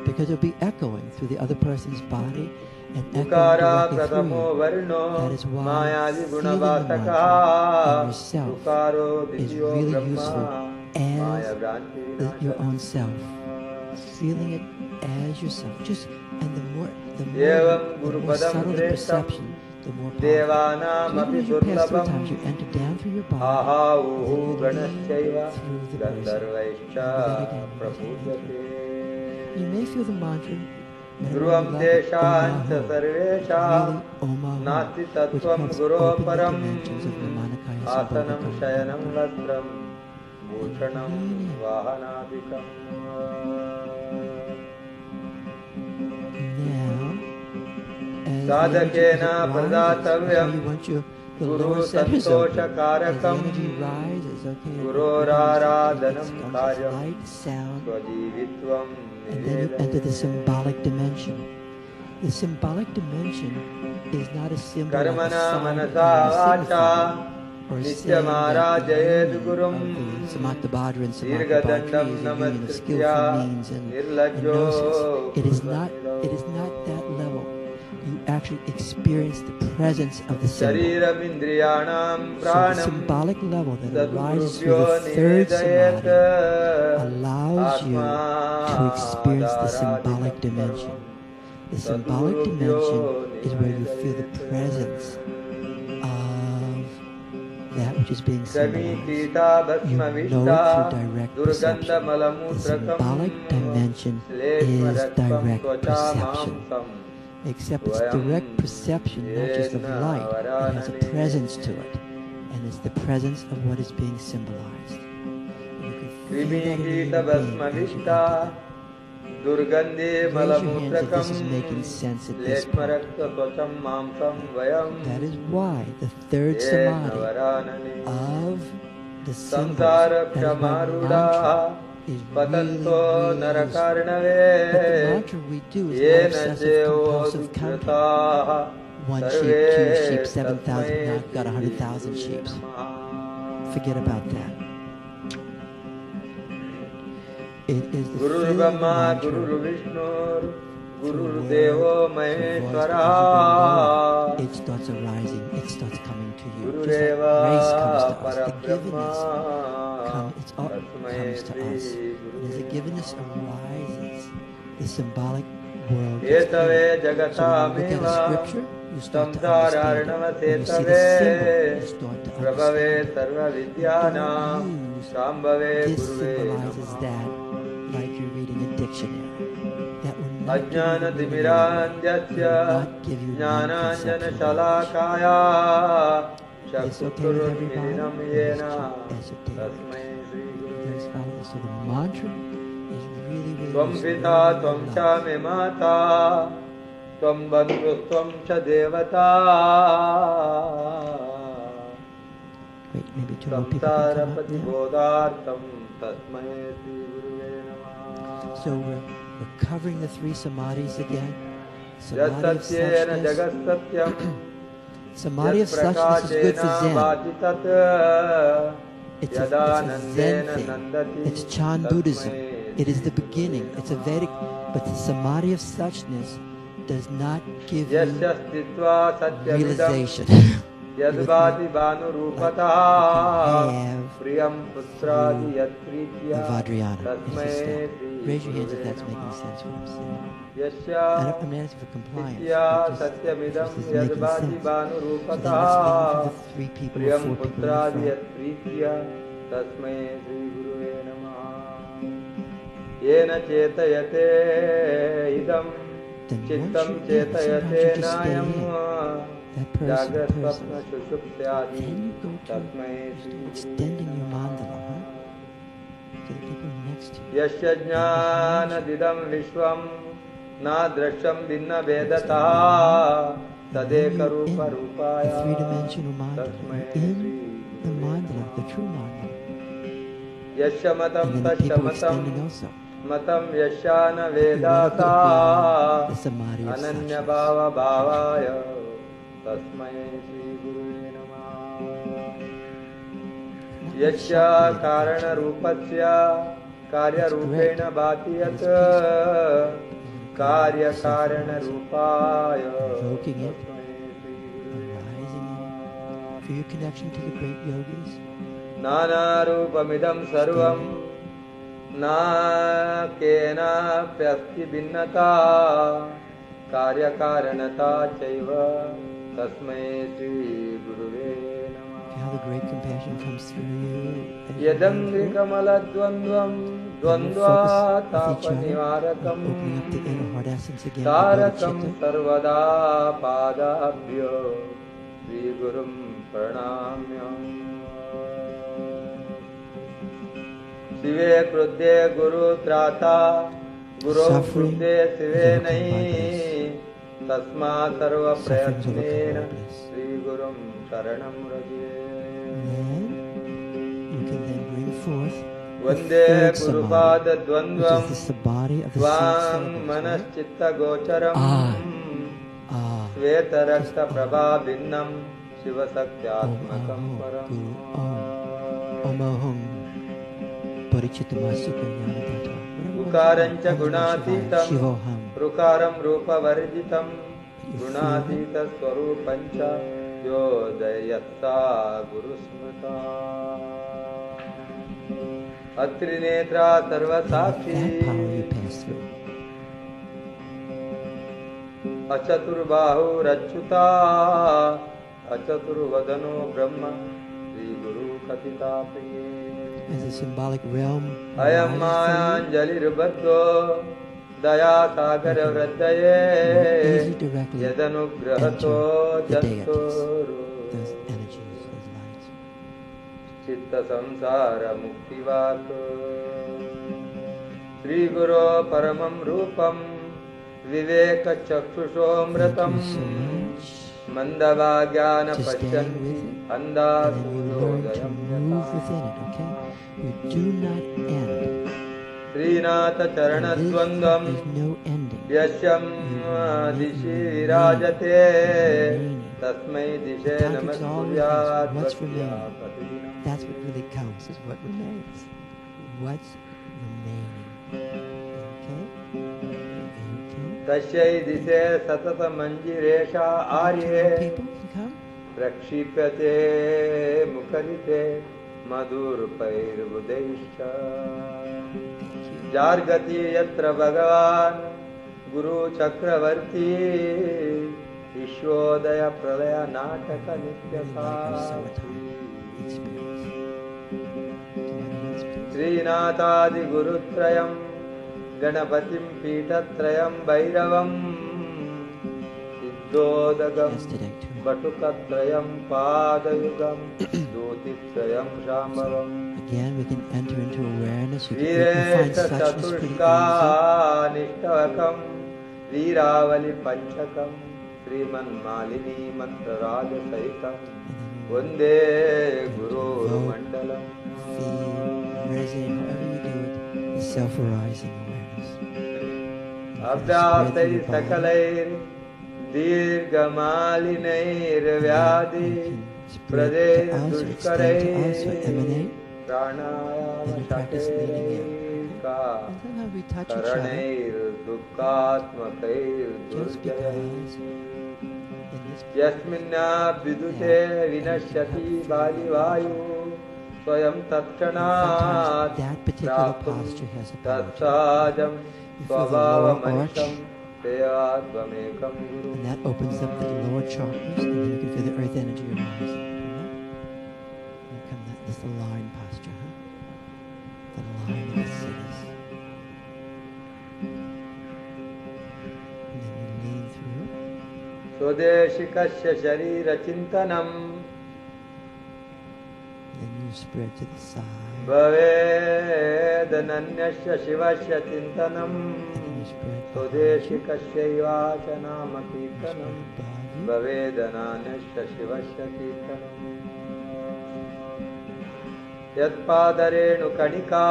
because it'll be echoing through the other person's body and echoing Ukara directly through Pratamo you. Varno That is why Mayadi feeling the Gunavataka mantra in yourself Ukaro is Dityo really Brahma useful Maya as Vranti your own self, feeling it as yourself. Just and the more Evam subtle Gurupadam the Shreshtam perception, the more powerful. Devanam So even Api as you pass through Durlabam times, you enter down through your body, Aha and Uhu then you Ganashchaiva lean through the person. Gandharvaischa And Prabhujate you may feel the mantra. Dhruvam Deshancha Sarvesham Nasti Tattvam Guru Param Asanam Shayanam Vastram Bhushanam Vahanadikam. Sadhakena pradatavyam Guru Santoshakarakam Guru Raradhanam Karyam Svajivitvam And then you enter the symbolic dimension. The symbolic dimension is not a symbol like a Karmana sign Manasa Vacha or saying Nityamarajaed Gurum Samattabhadra and Dirgadandam Samattabhadra is a union of skillful Namaskritya means and Nirlajjo gnosis. It is not that level. You actually experience the presence of the symbol. Shariram Indriyanam So the Pranam symbolic level that arises through Sadgurubhyo the third Nidayat samadhi allows you to experience the symbolic dimension. The symbolic dimension is where you feel the presence of that which is being symbolized. You know it through direct perception. The symbolic dimension is direct perception. Except it's direct perception, not just of light. It has a presence to it. And it's the presence of what is being symbolized. And you can feel that in your being as you enter it. Durgandhe malamutrakam This is making sense at this point. That is why the third samadhi of the symbols, that is why mantra is really useful. But the mantra we do is not obsessive compulsive counting. 1 sheep, 2 sheep, 7,000, now I've got 100,000 sheep. Forget about that. It is the Guru Brahma, Guru Vishnu, Guru Devo Maheshwara. It starts arising, it starts coming to you. Just like grace comes to us, the givenness comes to us. And as the givenness arises, the symbolic world gets clear. So when you look at a scripture, you start to understand it. When you see the symbol, you start to understand it. This symbolizes that like you're reading a dictionary. That will not give you non-conceptual knowledge. It's okay with everybody? Yes, it is. So the mantra is really Tvam Pita, Tvam Cha Me Mata, Tvam Bandhu, Tvam Cha Devata. Wait, maybe 2 more people can come up now. So we're covering the 3 samadhis again. Samadhi of suchness. Samadhi of suchness is good for Zen. It's a Zen thing. It's Chan Buddhism. It is the beginning. It's a Vedic, but the Samadhi of suchness does not give you realization. Yadvati Banu Rupata Priyam Putradi Yatrikya Vajrayana. Raise your hands if that's making sense what I'm saying. I'm asking for compliance. This is making sense. Banu Rupata Priyam Putradi Yatrikya Tasmai Sri Gurue Namaha Yena Chetayate Idam Chittam Chetayate Nayam that person, then you go to extending your mandala, to the people next to you. Yashajnana didam vishwam na drasham binna vedata tadeka rupa rupaya. The three-dimensional mandala, in the mandala, the true mandala. Yashamatam and then the people extending tashamatam also. matam yashana vedata ananya bhava bhavaya. Tasmai Sri Gurue Namaha Yasya Karana Rupasya Karya Rupena Bhatiyat Karya Karana Rupaya. Evoking it, arising it, for your connection to the great yogis. Nana Rupamidam Sarvam Na Kena Pyasti Binnata Karya Karanata Chaiva. Tasmai Sri Guruve Namaha. How the great compassion comes through you. Yadangri Kamala Dvandvam Dvandva Tapanivarakam Opening up the inner heart essence again. Tarakam Sarvada Padabhyo Sri Gurum Pranamyam Sive Krudde Guru Trata Guru Krudde Sive Nahi Tasma Sarva Prayatnena Sri Gurum Sharanam Raje. Then you can then bring forth Vande Gurupada Dvandvam which is the samadhi of the Svam Manaschitta Gocharam Sveta Rakta Prabha Binnam Shiva Sakyatmakam Param. Om Aham Parichitamasuka Jnanatata Ukarancha Gunatitam Shivoham Rukaram Rupa Varjitam Gunatita Swarupancha Yodayatta Guru Smrita Atrinetra Sarva Sakshi अचतुर्बाहुरच्युता अचतुर्वदनो ब्रह्म श्री गुरु कथिता प्रिये As a symbolic realm, अयं माञ्जलिर्बद्धो दया सागर वृद्धये easy directly यदनुग्रहतो enter the deities, जन्तुरु those energies, those lights. चित्त संसार मुक्तिवाक श्री गुरो परमं रूपं विवेक चक्षुषोऽमृतम् Thank you so much. मंदभाग्यान To stay पश्यन्ति with it, अंधा and then you learn to सूर्योदयं move within it, okay? You do not end. Srinath चरण And द्वन्द्वं there's no ending. यस्यं दिशि विराजते तस्मै दिशे The नमः context always asks, what's सूर्यात् remaining? That's what really counts, is what remains. What's remaining? Okay? Okay? तस्यै दिशे सततमञ्जिरेषा आर्ये People can come. प्रक्षिप्यते मुखरिते मधुरपैर्बुधैश्च जार्गति यत्र भगवान् गुरु चक्रवर्ती विश्वोदय प्रलय नाटक नित्यसाक्षी श्रीनाथादि गुरुत्रयं गणपतिं पीठत्रयं भैरवं सिद्धोदगं बटुकत्रयं पादयुगं ज्योतित्रयं शाम्भवम् Again, we can enter into awareness. You can find suchness pretty easy. निष्ठवकं वीरावलि पंचकं श्रीमन्मालिनी मंत्रराजसहितं वन्दे गुरुमण्डलम् Resonate, however you do it, the self-arising awareness. अभ्यासै सकलैर् दीर्घमालिनैर्व्याधि प्रदेश दुष्करैः प्राणायामशकैर्का करणैर्दुःखात्मकैर्दुर्जयैः यस्मिन्नाभ्युदुते विनश्यति बालिवायु स्वयं तत्क्षणात् प्राप्तुं तत्सहजं स्वभावमनिशं तेयात्वमेकं गुरु. And that opens up the lower chakras, and then you can feel the earth energy arising. You come this the line posture, huh? The line of the cities. And then you lean through. स्वदेशिकस्य शरीरचिन्तनं Then you spread to the side. भवेदनन्यस्य शिवस्य चिन्तनं And then you spread behind you. स्वदेशिकस्यैवाच नाम कीर्तनं भवेदनान्यस्य शिवस्य कीर्तनम् यत्पादरेणुकणिका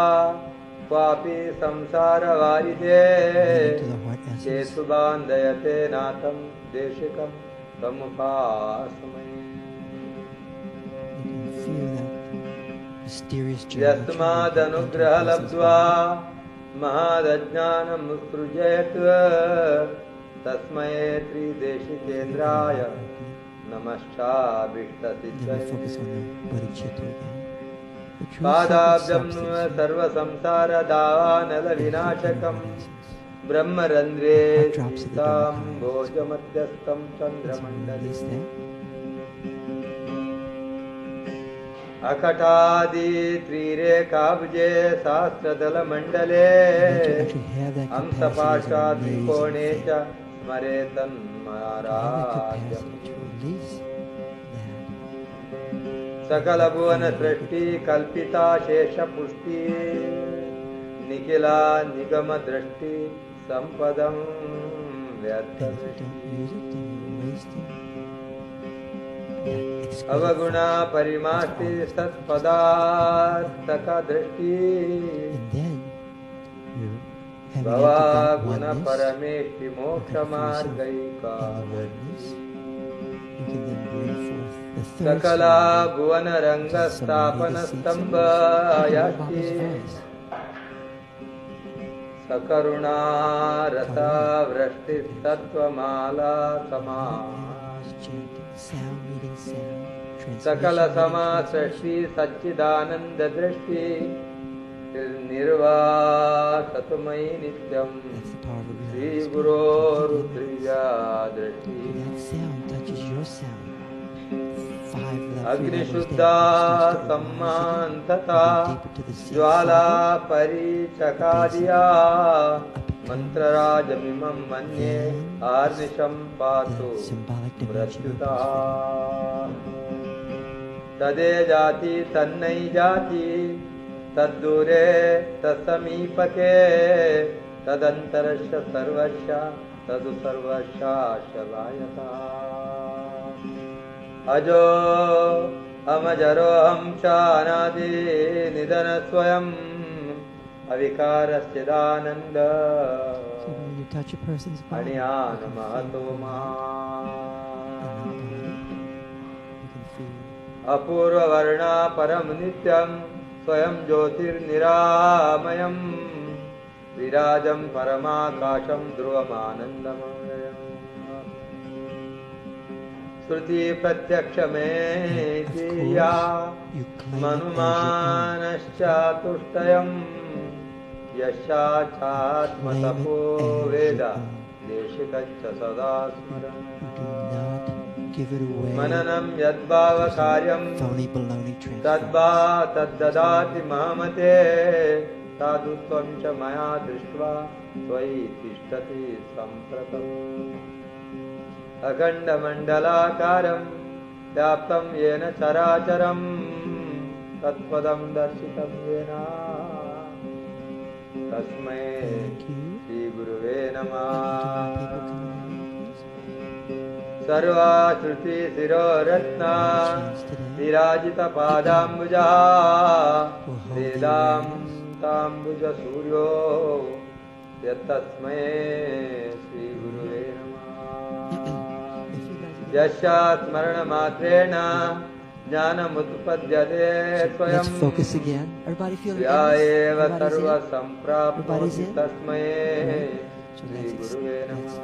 क्वापि संसारवारिधे चेतुबान्धयते नाथं देशिकं तमुपास्महे यस्मादनुग्रहलब्ध्वा महादज्ञानमुत्सृजयत् तस्मै त्रिदेशिकेन्द्राय नमश्चाभीष्टसिद्धये पादाब्जं सर्वसंसारदावानलविनाशकं ब्रह्मरन्ध्रे भोजमध्यस्थं चन्द्रमण्डले अकटादि त्रिरेखाब्जे सहस्रदलमण्डले हंसपाशात्रिकोणे च स्मरेतन्माराजम् सकलभुवन सृष्टि कल्पिता शेषपुष्टि निखिला निगम दृष्टि संपदं अवगुणा परिमाष्टि सत्पदार्थक दृष्टि भवागुण परमेष्टि मोक्षमार्गैका सकला भुवन रंग स्थापन स्तंभ याष्टि सकरुणा रसा वृष्टि तत्वमाला समा सकल समा सृष्टि सच्चिदानंद दृष्टि निर्वासतु मयि नित्यं That's the power of the Shri realized spirit. गुरोरुत्रिया दृष्टि That sound touches your sound. 5 of that 3 levels अग्निशुद्धा सम्मान्तता ज्वाला परिचकादिया मंत्रराजमिमं मन्ये आर्निशं पातु प्रत्युता तदे जाति तन्नै जाति तद्दूरे तत्समीपके तदन्तरस्य सर्वस्य तदु सर्वशाशवायता अजो अमजरोऽहं च अनादि निधन स्वयं अविकारस्यदानन्द अणियान महतो मा अपूर्ववर्णा परम नित्यं स्वयं ज्योतिर्निरामयं विराजं परमाकाशं ध्रुवमानन्दमयम् श्रुति प्रत्यक्षमेतिया मनुमानश्चातुष्टयं यशाचात्मतपो वेद देशिकच्च सदा स्मरन् मननं यद्भावकार्यं तद्वा तद्ददाति महमते साधु त्वं च मया दृष्ट्वा त्वयि तिष्ठति सम्प्रतम् अखण्डमण्डलाकारं व्याप्तं येन चराचरं तत्पदं दर्शितं येन तस्मै श्रीगुरुवे नमः सर्वाश्रुति शिरोरत्ना विराजितपादाम्बुजा वेदान्ताम्बुजसूर्यो यत्तस्मै श्रीगुरुवे नमः यस्यात्मरणमात्रेण ज्ञानमुत्पद्यते स्वयं ध्यायेव सर्वसम्प्राप्नोति तस्मै श्रीगुरुवे नमः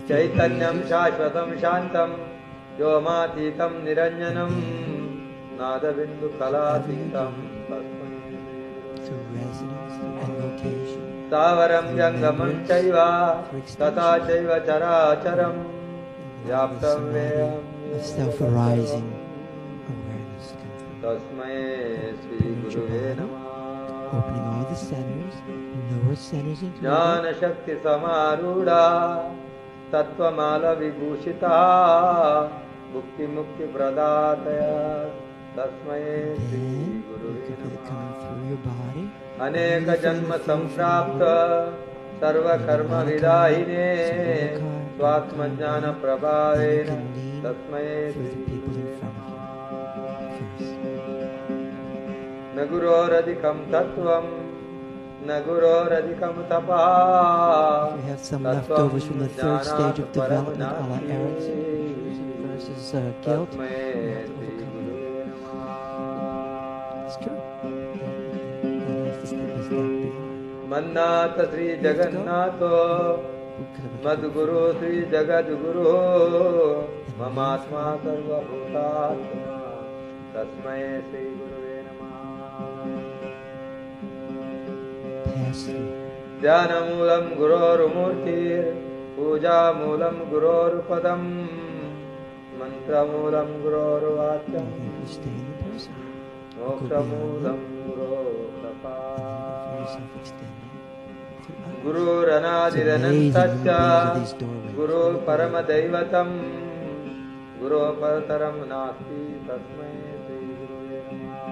चैतन्यं शाश्वतं शान्तं व्योमातीतं निरञ्जनं नादबिन्दुकलातीतं स्थावरं जङ्गमं चैव तथा चैव चराचरं व्याप्तं वेयं तस्मै श्रीगुरुवे नमः Opening all the centers, lower centers into ज्ञान शक्ति समारूढ़ा तत्वमाला विभूषिता मुक्ति मुक्ति प्रदातया तस्मै श्री गुरुवे नमः अनेक जन्म संप्राप्त सर्व कर्म विदाहिने स्वात्मज्ञान प्रभावेन तस्मै श्री न गुरोरधिकं तत्त्वं न गुरोरधिकं तपः We have some leftovers from the third stage of development, a la Erickson versus guilt. It's true. मन्नाथ Shri जगन्नाथो मद्गुरु Shri जगद्गुरु ममात्मा सर्वभूतात्मा तस्मै श्री गुरुवे नमः ध्यानमूलं गुरोर्मूर्तिः पूजामूलं गुरोर्पदं मन्त्रमूलं गुरोर्वाक्यं मोक्षमूलं गुरोरपाद गुरुरनादिरनन्तस्य गुरो परमदैवतं गुरो परतरं नास्ति तस्मै श्रीगुरुवे नमः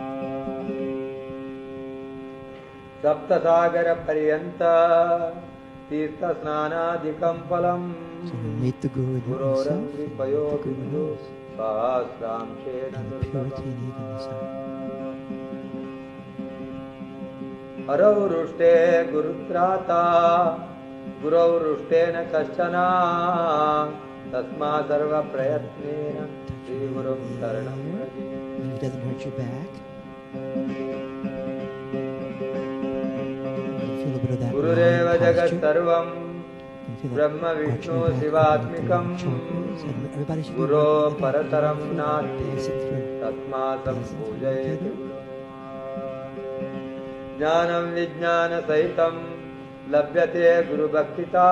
सप्तसागरपर्यन्त तीर्थस्नानादिकं फलं गुरोरङ्घ्रिपयो बिन्दु सहस्रांशेन दुर्लभम् हरौ रुष्टे गुरुत्राता गुरौ रुष्टेन कश्चन तस्मात् सर्वप्रयत्नेन श्रीगुरुं शरणं व्रजे गुरुरेव जगत् सर्वं Brahma Vishnu Shivatmikam Guru Parataram Nati Tatmatam Pujayate Jnanam Vijnana Sahitam Labhyate Guru Bhaktita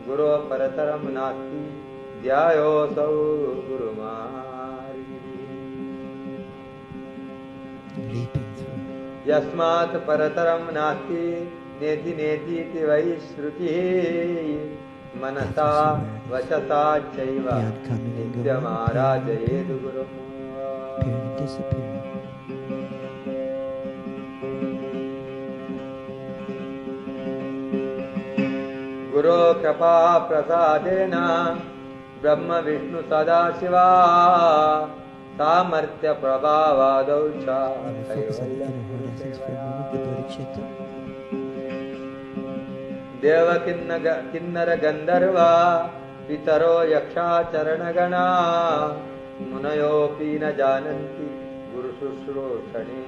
Guru Parataram Nati Dhyayo Sau Guru Mari Yasmat Parataram Nati Neti Neti Tivai Shruti Manasa Vachasa Chaiva Nityamara Jayedu Guru Guru Krapa Prasadena Brahma Vishnu Sadashiva Samarthya Prabhavadaucha Deva Kinnara Gandharva Pitaro Yaksha Charanagana Munayo Pina Jananti Guru Shushrooshane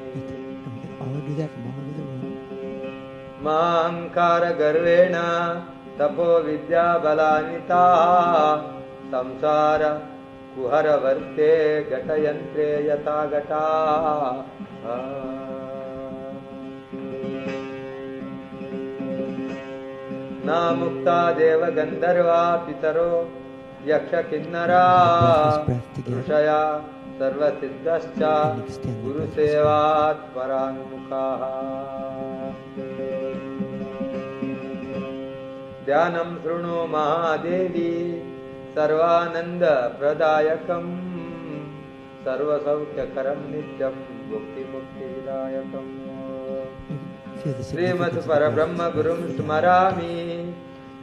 Mahankara Garvena Tapo Vidya Balanita Samsara Kuhara Varte Gatayantre Yata Gata Na Mukta Deva Gandharva Pitaro Yaksha Kinnara Rushaya Sarva Siddhascha Guru Sevat Paranmukha Dhyanam Srunu Mahadevi Sarvananda Pradayakam Sarva Saukyakaram Nityam Bhukti Mukti Vidayakam Srimad Parabrahma Gurum Smarami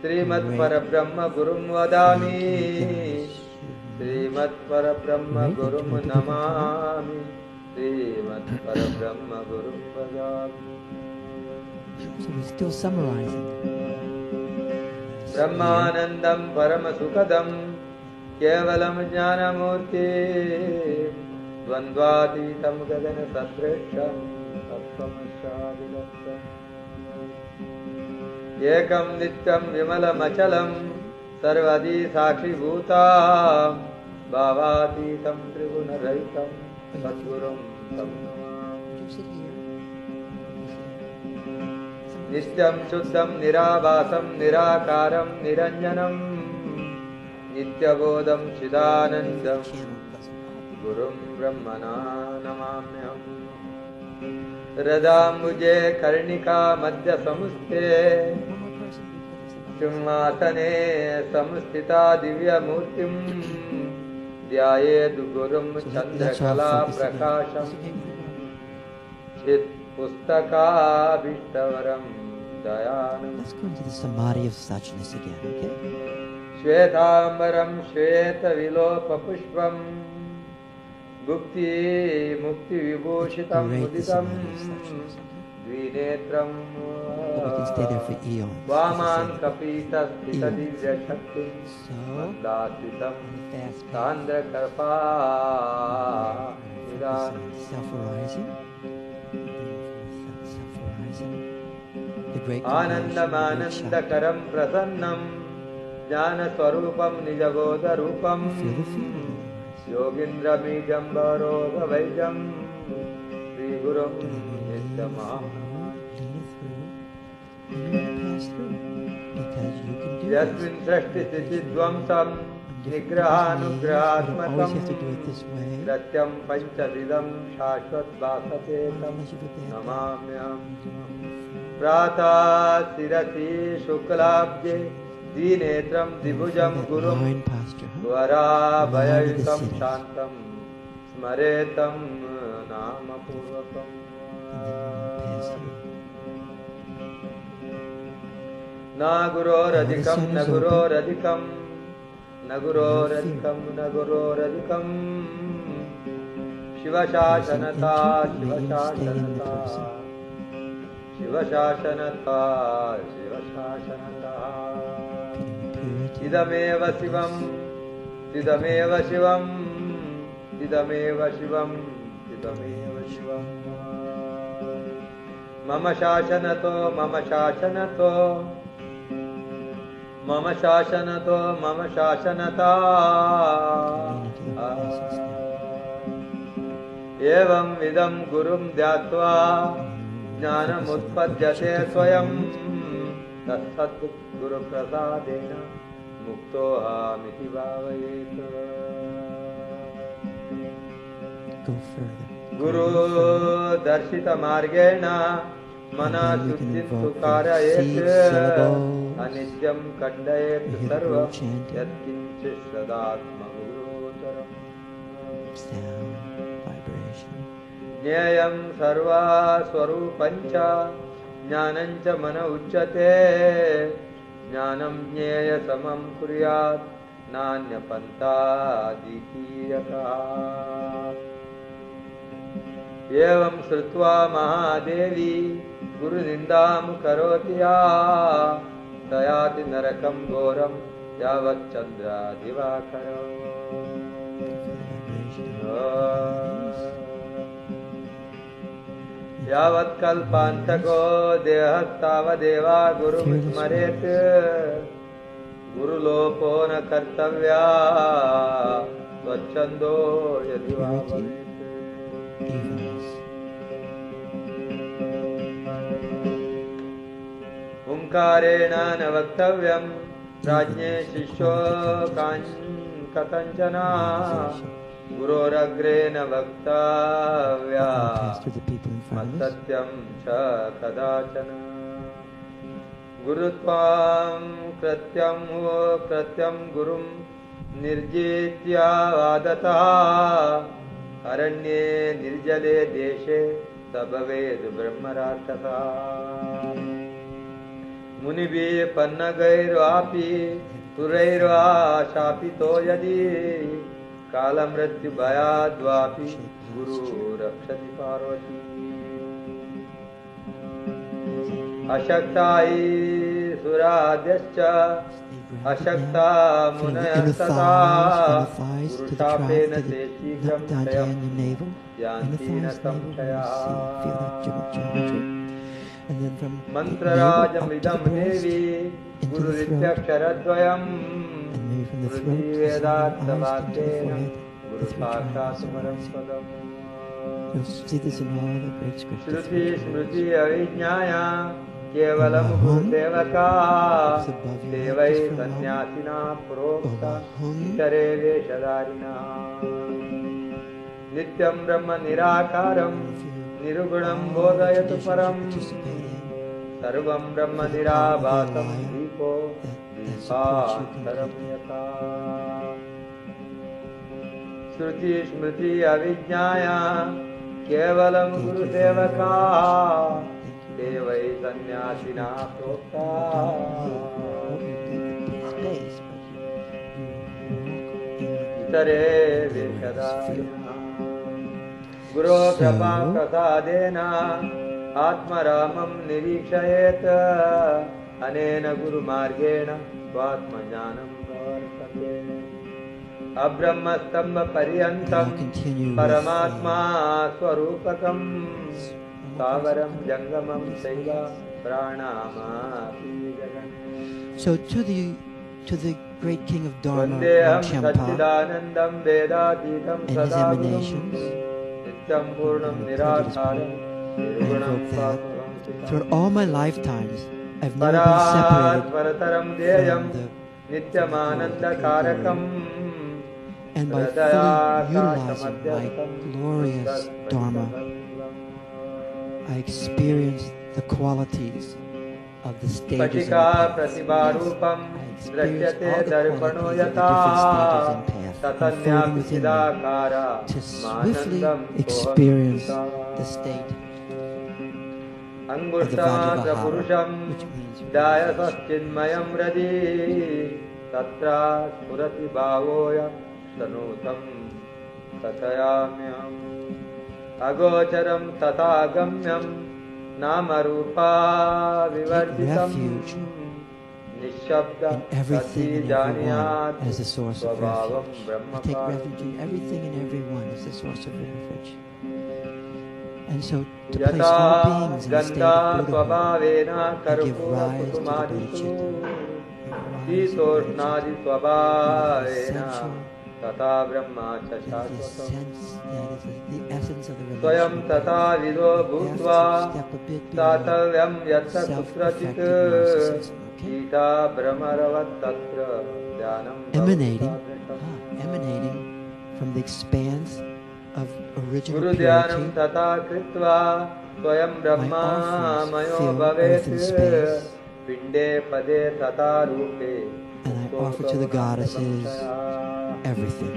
Srimad Parabrahma Gurum Vadami Srimad Parabrahma Gurum Namami Srimad Parabrahma Gurum Vadami. So we're still summarizing. Brahmanandam Paramasukadam Kevalam Jnanamurti Dvandvatitam Gadana Satresham Tattvamashavilaksam Ekam Nityam Vimalam Achalam Sarvadi Sakshi Bhuta Bhavatitam Triguna Raitam Sadgurum Tam Nityam Shuddham Nirabhasam Nirakaram Niranjanam Nityabodham Chidanandam Gurum Brahmana Namamyam Radambuje Karnika Madhya Samuste Shumasane Samustita Divya Murtim Dhyayedu Gurum Chandrakala Prakasham Chit Pustaka Vishtavaram Dayanam. Let's go into the samadhi of suchness again, okay? Shvetambaram Shveta Vilopa Pushpam Bhukti Mukti Vibhushitam Muditam Dvinetram We can stay there for eons. Vaman Kapita Stita Divya Shakti Mandasitam Chandra Karpa Self-arising. Anandamanandakaram Prasannam Jnana Swarupam Nijaboda Rupam Yogindra Mijambaroga Vaijam Sri Gurum Nityamam Yasmin Srashti Siddhidvamsam Nigrahanugrahatmakam Satyam Panchavidam Shashvat Vasapetam Namamyam Prata Sirati Shuklabje Dinetram Dibujam Gurum Dvara Bhayavitam Shantam Smaretam Namapurvakam Naguro Radhikam Naguro Radhikam Naguro Radhikam Naguro Radhikam Shiva Shashanata Shiva Shashanata Shiva Shashanata Shiva Shashanata Idameva Shivam Idameva Shivam Idameva Shivam Idameva Shivam Mama Shashanato Mama Shashanato मम शासनतो मम शासनता एवं विदं गुरुं ध्यात्वा ज्ञानमुत्पद्यते स्वयं तत्सत् गुरुप्रसादेन मुक्तोऽहमिति भावयेत् गुरु दर्शितमार्गेण मनः शुद्धिं कारयेत् अनित्यं खण्डयेत् सर्वं यत्किञ्चित् सदात्मगुरुतरम् ज्ञेयं सर्वस्वरूपं च ज्ञानं च मन उच्यते ज्ञानं ज्ञेयसमं कुर्यात् नान्यपन्थाद्वितीयकः एवं श्रुत्वा महादेवी गुरुनिन्दां करोति या तयाति नरकं घोरं यावच्चन्द्रादिवाकरम् यावत्कल्पान्तको देहस्तावदेवा गुरुं स्मरेत् गुरुलोपो न कर्तव्या स्वच्छन्दो यदि वा भवेत् ओंकारेण न वक्तव्यं राज्ञे शिष्यो कथञ्चन गुरोरग्रे न वक्तव्या मत्सत्यं च कदाचन गुरुत्वां कृत्यं गुरुं निर्जित्य वादतः अरण्ये निर्जले देशे स भवेद् ब्रह्मराक्षसः मुनिभिः पन्नगैर्वापि सुरैर्वा शापितो यदि कालमृत्युभयाद्वापि गुरु रक्षति पार्वती अशक्ता हि सुराद्यश्च अशक्ता मुनयस्तथा गुरुशापेन ते शीघ्रं क्षयं यान्ति न संशयः मन्त्रराजमिदं देवी गुरुरित्यक्षरद्वयम् वेदार्थवाक्येन गुरुसाक्षात् परं पदम् श्रुति स्मृति अविज्ञाय केवलं गुरुसेवका देवै सन्न्यासिना प्रोक्ता इतरे वेषधारिणः नित्यं ब्रह्म निराकारं निर्गुणं बोधयतु परम् सर्वं ब्रह्म निराभासं दीपो दीपान्तरं यथा श्रुति स्मृति अविज्ञाय केवलं गुरुसेवका देवै सन्न्यासिना प्रोक्ता इतरे वेषधारिणः गुरो कृपा प्रसादेन आत्मरामं निरीक्षयेत् अनेन गुरुमार्गेण स्वात्मज्ञानं वर्तते अब्रह्मस्तम्भपर्यन्तं परमात्मा स्वरूपकं स्थावरं जङ्गमं चैव प्राणामापि जगन्. So to the great king of Dharma, Champa, and his emanations, I invoke that throughout all my lifetimes, I've never been separated from the and by fully utilizing my glorious Dharma, I experience the qualities of the stages in the path. I experience all the qualities of the different stages in path, unfolding within me to swiftly experience the state of the Vajravahara, which means तत्रा स्फुरति भावोय तनूतं कथयाम्यहम् अगोचरं तथा गम्यं नामरूपा विवर्जितं निःशब्दं सति जानीयात् स्वभावं ब्रह्मकारणम्. I take refuge in everything and everyone as the source of refuge. And so to place all beings in a state of Buddhahood, I give rise to the bodhicitta. शीतोष्णादि स्वभावेन तथा ब्रह्मा च स्वयं तथा विदो भूत्वा दातव्यं यत्र कुत्रचित् ईटा भ्रमरवत् तत्र ध्यानं emanating from the expanse of original गुरुध्यानं purity. तथा कृत्वा स्वयं ब्रह्मा मयो भवेत् पिण्डे पदे तथा रूपे And I offer to the goddesses everything.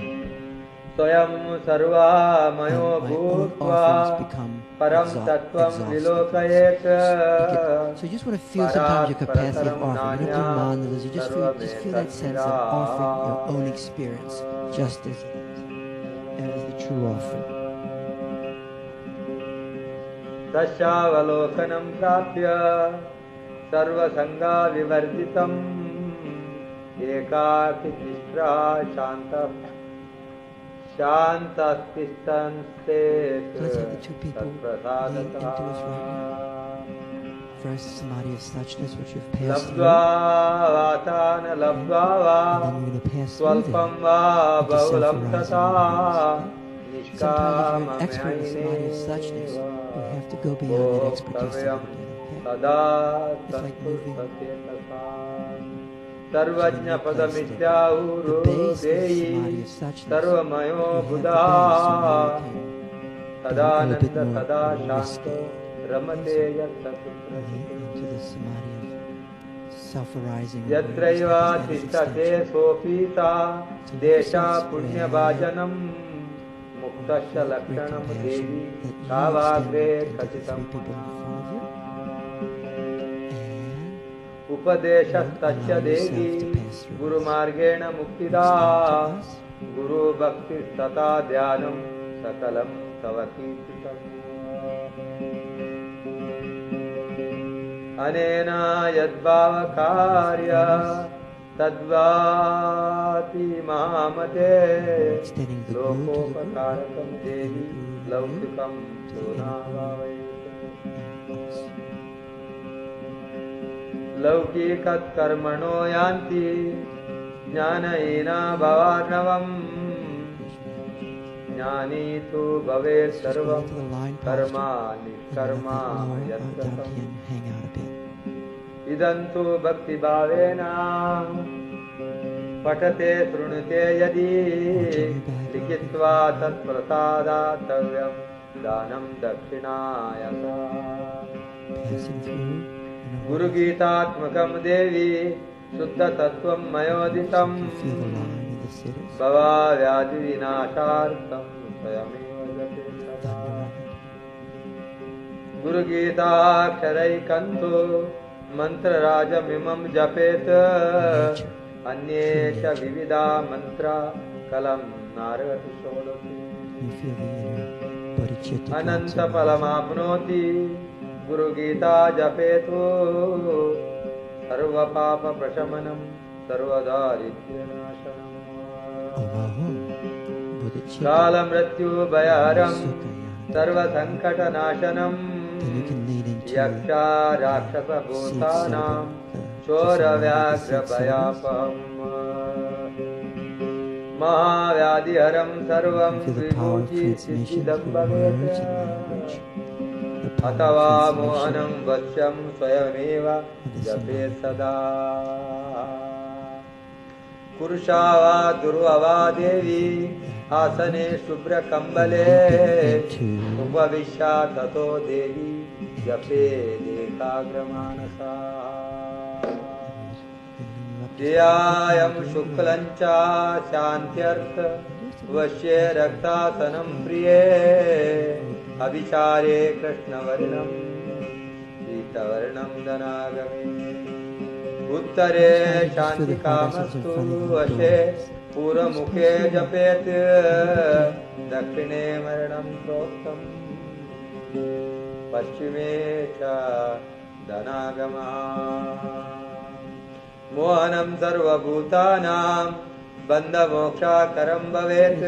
स्वयं सर्वामयो And my own भूत्वा offerings become परं तत्त्वं विलोकयेत् So you just want to feel sometimes your capacity of offering. You don't do mandalas. You just feel that sense of offering your own experience, just as the true offering. तस्यावलोकनं प्राप्य सर्वसंगा विवर्जितम् एकाकी तिष्ठा शान्तस्तिष्ठन्ते तत्प्रसादतः First, samadhi of suchness, which you've passed लब्ध्वा वातान लब्ध्वा वा स्वल्पं वा बहुलं तथा निष्काममयिने भोक्तव्यं तदा तत्पुरुषस्य तथा सर्वज्ञपदमित्याहुरो देयि सर्वमयो बुधा तदानन्द तदा शान्तो रमते यत्रैवा तिष्ठते सोऽपि सा देशा पुण्यभाजनम् मुक्तस्य लक्षणं देवी सावाग्रे कथितम् उपदेशस्तस्य देवी गुरुमार्गेण मुक्तिदा गुरुभक्तिस्तथा ध्यानं सकलं तव कीर्तितम् अनेन यद्भावकार्य तद्वाति महामते लोकोपकारकं देवी लौकिकं लौकिकत्कर्मणो यान्ति ज्ञानहीना भवार्णवम् ज्ञानी तु भवेत् सर्वं कर्मा निष्कर्मा यत्कृतम् इदं तु भक्तिभावेन पठते शृणुते यदि लिखित्वा तत्प्रसादातव्यं दानं दक्षिणायसा गुरुगीतात्मकं देवी शुद्धतत्त्वं मयोदितं भवाव्याधिविनाशार्थं स्वयमेव जपेत् गुरुगीताक्षरैकन्तु मन्त्रराजमिमं जपेत् अन्ये च विविधा मन्त्रा कलं नारयति षोडशी अनन्तफलमाप्नोति गुरुगीता जपेतो सर्वपापप्रशमनं सर्वदारिद्र्यनाशनम् कालमृत्युभयहरं सर्वसङ्कटनाशनम् यक्षा राक्षसभूतानां चोरव्याघ्रभयापहम् महाव्याधिहरं सर्वं विभूतिसिद्धिदं भवेत् अथवा मोहनं वश्यं स्वयमेव जपेत् सदा पुरुषा वा दुर्वा देवी आसने शुभ्रकम्बले उपविश्य ततो देवी जपेदेकाग्रमानसा ध्यायं शुक्लं च शान्त्यर्थ वश्ये रक्तासनं प्रिये अभिचारे कृष्णवर्णं पीतवर्णं धनागमे उत्तरे शान्तिकामस्तु वशे पूर्वमुखे जपेत् दक्षिणे मरणं प्रोक्तम् पश्चिमे च धनागमः मोहनं सर्वभूतानां बन्धमोक्षाकरं भवेत्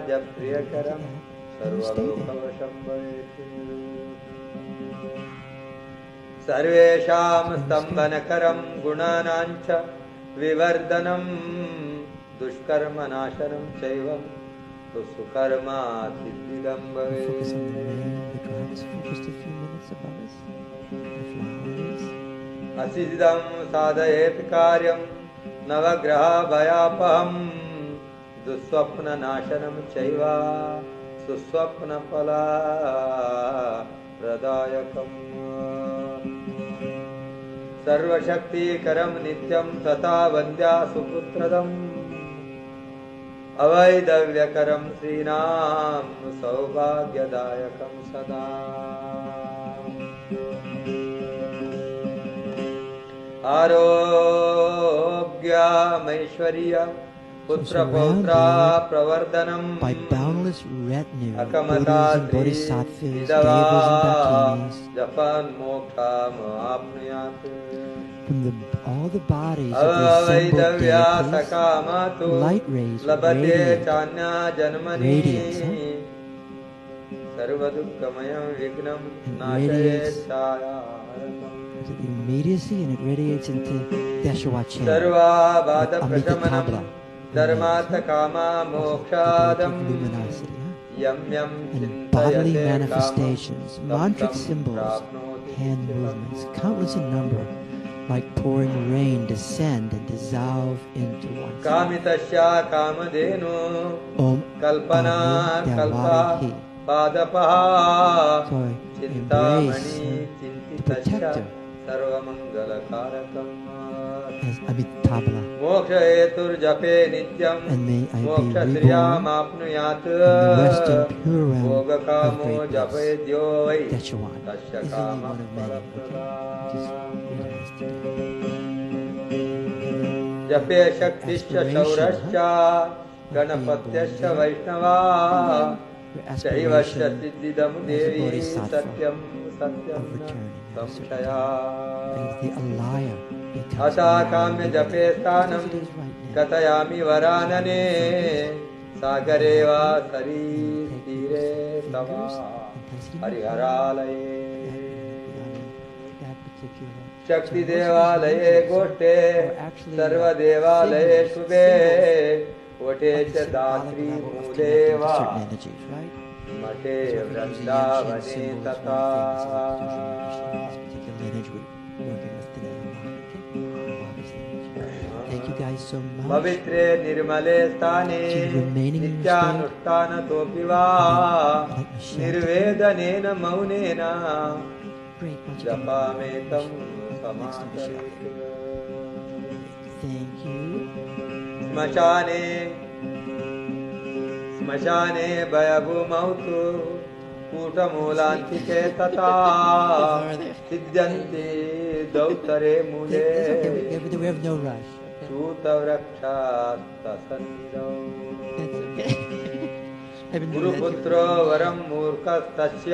देवराजप्रियकरं सर्वलोकवशं भवेत् सर्वेषां स्तम्भनकरं गुणानाञ्च विवर्धनं दुष्कर्मनाशनं चैव सुकर्मा सिद्धिदं भवेत्. Focus on the rain, the drops for just a few minutes above us, the flowers. असिद्धं साधयेत् कार्यं नवग्रहभयापहं दुःस्वप्ननाशनं चैव सुस्वप्नफलप्रदायकम्. सर्वशक्तिकरं नित्यं तथा वन्द्या सुपुत्रदम् अवैधव्यकरं श्रीणां सौभाग्यदायकं सदा. आरोग्यमैश्वर्य पुत्रपौत्रा प्रवर्धनम् by boundless retinue of अकमता Buddhas and Bodhisattvas, Devas and Dakinis, जपन् मोक्षम् आप्नुयात्. from all the bodies of the assembled deities, light rays लभते radiant चान्या जन्मनि radiance, सर्वदुःखमयं विघ्नं And नाशयेत् radiates छायारसम्. to the immediacy, and it radiates into Deshawachan, सर्वाबाधप्रशमनं धर्मार्थकामा मोक्षादम् luminosity. यं यं And bodily चिन्तयते manifestations, कामं mantric तं symbols, प्राप्नोति hand सिद्धिं. movements, countless in number, like pouring rain, descend and dissolve into oneself. कामितस्य Kamdhenu Om Kalpana Amu Kalpa Devarihi. पादपः So Chintamani embrace the चिन्तितश्च protector सर्वमङ्गलकारकम्. as Amitabha, मोक्षहेतुर्जपे नित्यं and may I be मोक्षश्रियामाप्नुयात्. in the rest and pure realm भोगकामो of great bliss. जपेद्यो why Deshawan तस्य is only कामः one of many. Okay? Just realize today. जपे शक्तिश्च शौरश्च गणपत्यश्च Vaishnava Your शैवश्च aspiration सिद्धिदं as a Devi bodhisattva सत्यं सत्यं of returning at a certain संशया. time. As the alaya becomes अथा more काम्य limited, जपे just स्थानं as it is right now. कथयामि वरानने सागरे वा सरीतीरे तवा हरिहरालये That particular शक्तिदेवालये गोष्ठे सर्वदेवालये शुभे वटे च दात्री मूले वा certain energies, right? मठे So if we use the वृन्दावने ancient symbols, तथा. this particular image we're working with today. Thank you guys so much. पवित्रे निर्मले स्थाने नित्यानुष्ठानतोऽपि वा निर्वेदनेन मौनेन Great. Once again, जपामेतं next time we share. समाचरेत्. Thank you. श्मशाने भयभूमौ तु कूटमूलान्तिके तथा सिद्ध्यन्ति दौतरे मूले We have no rush. Okay? सूतवृक्षास्तसन्निधौ. That's okay. I've been doing that गुरुपुत्रो वरं मूर्खस्तस्य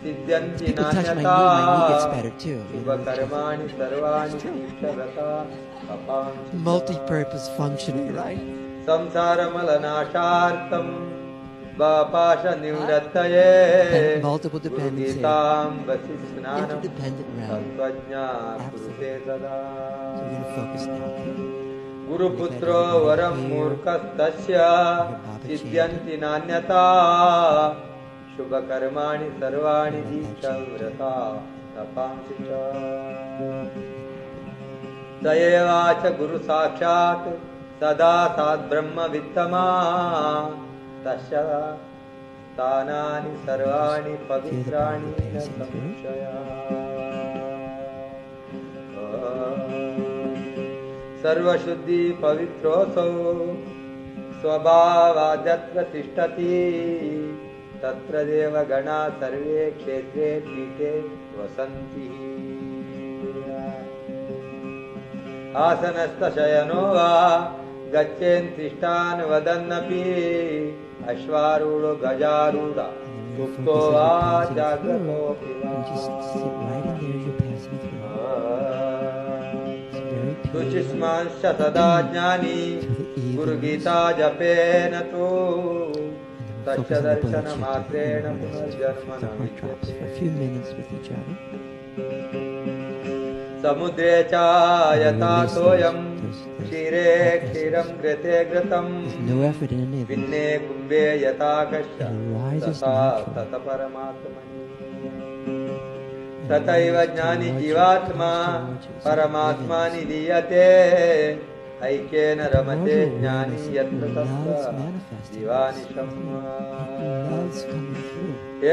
सिद्ध्यन्ति People touch my knee नान्यथा. gets better too. शुभकर्माणि सर्वाणि तीर्थव्रता तपांसि. Multi-purpose functioning, right? संसारमलनाशार्थं पाशनिवृत्तये Multiple dependency. गीतां वसिस्नानं Interdependent realm. तत्त्वज्ञा कुरुते सदा. So we're going to focus now. Okay? गुरुपुत्रो वरं मूर्खस्तस्य सिद्ध्यन्ति नान्यथा. शुभकर्माणि सर्वाणि दीक्षाव्रता तपांसि च. स एवाच गुरुसाक्षात् सदा साद्ब्रह्मवित्तमा तस्य स्थानानि सर्वाणि पवित्राणि न संशया. सर्वशुद्धि पवित्रोऽसौ स्वभावाद्यत्र तिष्ठति. तत्र देवगणा सर्वे क्षेत्रे पीठे वसन्ति. आसनस्थशयनो वा गच्छेन्तिष्ठान् वदन्नपि अश्वारूढो गजारूढ सुप्तो वा जाग्रतोऽपि वा. Just sit right in there as you're passing through. It's very peaceful. शुचिस्मांश्च सदा ज्ञानी गुरुगीता जपेन तु तस्य दर्शनमात्रेण पुनर्जन्म न For a few minutes with each other. समुद्रे च यथा सोऽयं क्षीरे क्षीरं घृते घृतं भिन्ने कुम्भे यथाकाशः तथा तत्परमात्मनि तथैव ज्ञानी जीवात्मा परमात्मानि लीयते ऐक्येन रमते ज्ञानी यत्र तत्र जीवानिशम्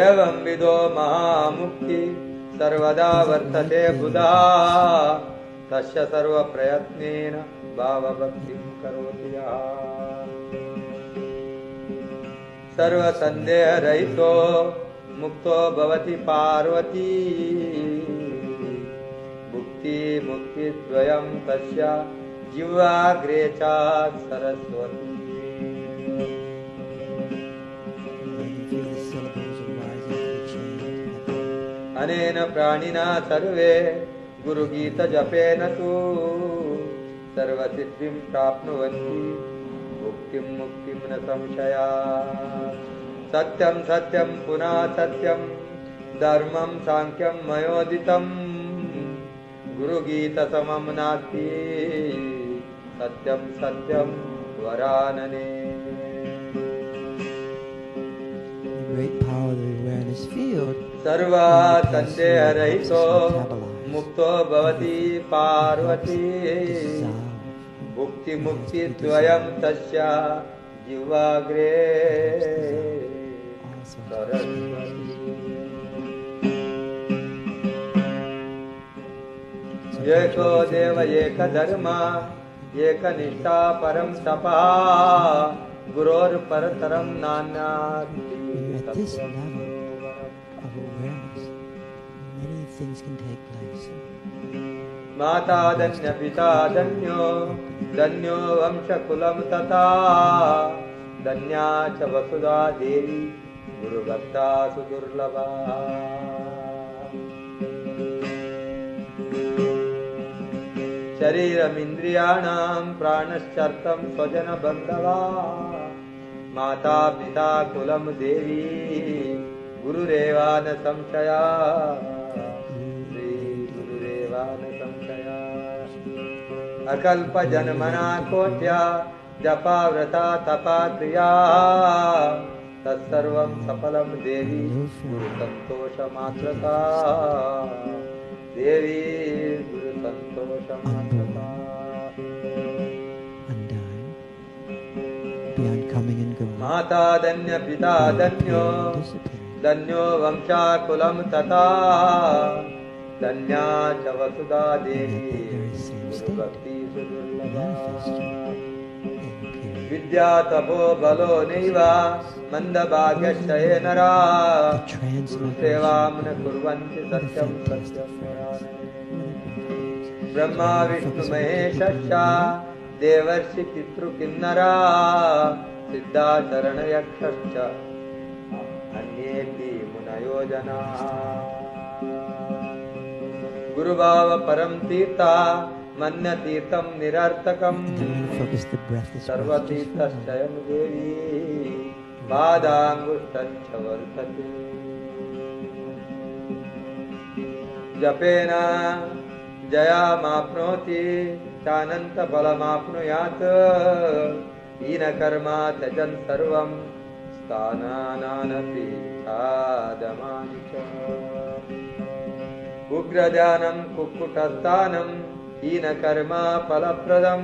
एवं विदो महामुक्ति सर्वदा वर्तते बुधा तस्य सर्वप्रयत्नेन भावभक्तिं करोति यः सर्वसन्देहरहितो मुक्तो भवति पार्वती मुक्ति मुक्तिद्वयं तस्य जिह्वाग्रे च सरस्वती अनेन प्राणिना सर्वे गुरुगीतजपेन तु सर्वसिद्धिं प्राप्नुवन्ति मुक्तिं मुक्तिं न संशयात् सत्यं सत्यं पुनः सत्यं धर्मं सांख्यं मयोदितं गुरुगीतसमं नास्ति सत्यं सत्यं वरानने. Great power of the awareness field. सर्वा संदेहरहितो मुक्तो भवति पार्वती मुक्ति मुक्ति द्वयं तस्य जिह्वाग्रे सरस्वती. एको देव एक धर्म एक निष्ठा परम तपः गुरोर्परतरं नान्यात्. At this level of awareness, many things can take place. माता धन्य पिता धन्यो धन्यो वंशकुलं तथा धन्या च वसुधा देवी गुरुभक्ता सुदुर्लभा. शरीरमिन्द्रियाणां प्राणश्चर्तं स्वजनबन्धवा माता पिता कुलं देवी गुरुरेवा न संशया श्री गुरुरेवा न संशया. अकल्पजन्मना कोट्या जपा व्रता तपा क्रिया तत्सर्वं सफलं देवी गुरुसन्तोषमात्रता देवी गुरुसन्तोषमात्रता. माता धन्य पिता धन्यो धन्यो वंशाकुलं तथा धन्या च वसुधा देवी गुरुभक्ति सुदुर्लभा. विद्या तपो बलो नैव मन्दभाग्यश्चये नरा गुरुसेवां न कुर्वन्ति सत्यं सत्यं वरानने. ब्रह्मा विष्णु महेशश्च देवर्षि पितृकिन्नरा सिद्धाचरणयक्षश्च अन्येऽपि मुनयो जनाः. गुरुभाव परं तीर्था मन्यतीर्थं निरर्थकं सर्वतीर्थश्चयं देवी पादाङ्गुष्ठश्च वर्तते. जपेन जयामाप्नोति चानन्तफलमाप्नुयात् हीनकर्मा त्यजन् सर्वं स्थानानानपि साधमानि च. उग्रध्यानं कुक्कुटस्थानं हीनकर्मा फलप्रदं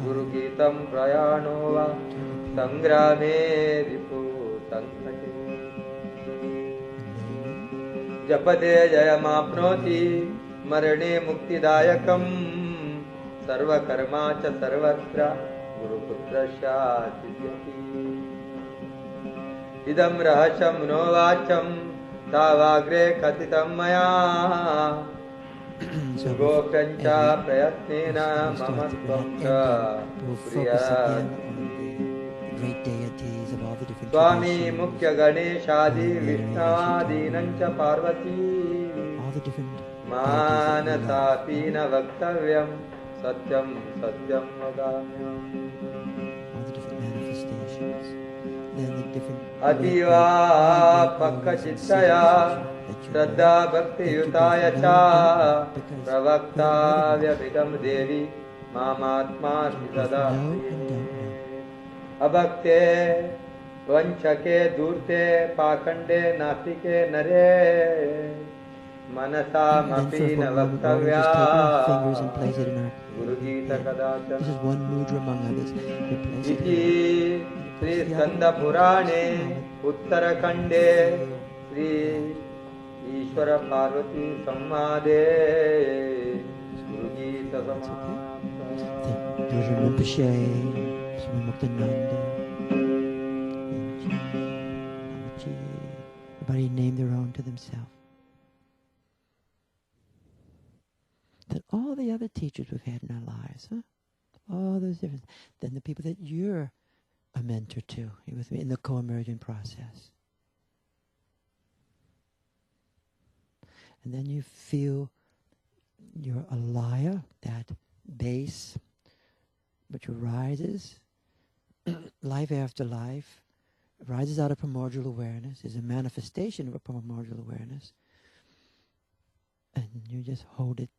गुरुगीतं प्रयाणो वा संग्रामे रिपु संकटे. जपते जयमाप्नोति मरणे मुक्तिदायकं सर्वकर्मा च सर्वत्र गुरुपुत्रस्यासिद्ध्यति. इदं रहस्यं नो वाच्यं तावाग्रे कथितं मया गोप्यं च प्रयत्नेन मम त्वं च स्वामी मुख्य गणेशादि विष्णादीनं च पार्वती मानसापि न वक्तव्यं सत्यं सत्यं वदाम्यहम्. All the different manifestations. Then the different Ativa Pakka Chittaya Shraddha Bhakti Yutaya Cha Pravakta Vyabhidam Devi Mamatma Sada Abhakte Vanchake Durte Pakande Nasike Nare Manasa Mapi Navaktavya Guru Gita Kadachana. This is one mudra among others. Iti Sri Skanda Purane Uttarakande Sri Ishvara Parvati Sammade Guru Gita Samapta. Durga Rinpoche, Swami Muktananda, everybody name their own to themselves. That all the other teachers we've had in our lives, all those different, then the people that you're a mentor to, you with me, in the co-emergent process. And then you feel your alaya, that base, which arises, life after life, rises out of primordial awareness, is a manifestation of a primordial awareness, and you just hold it,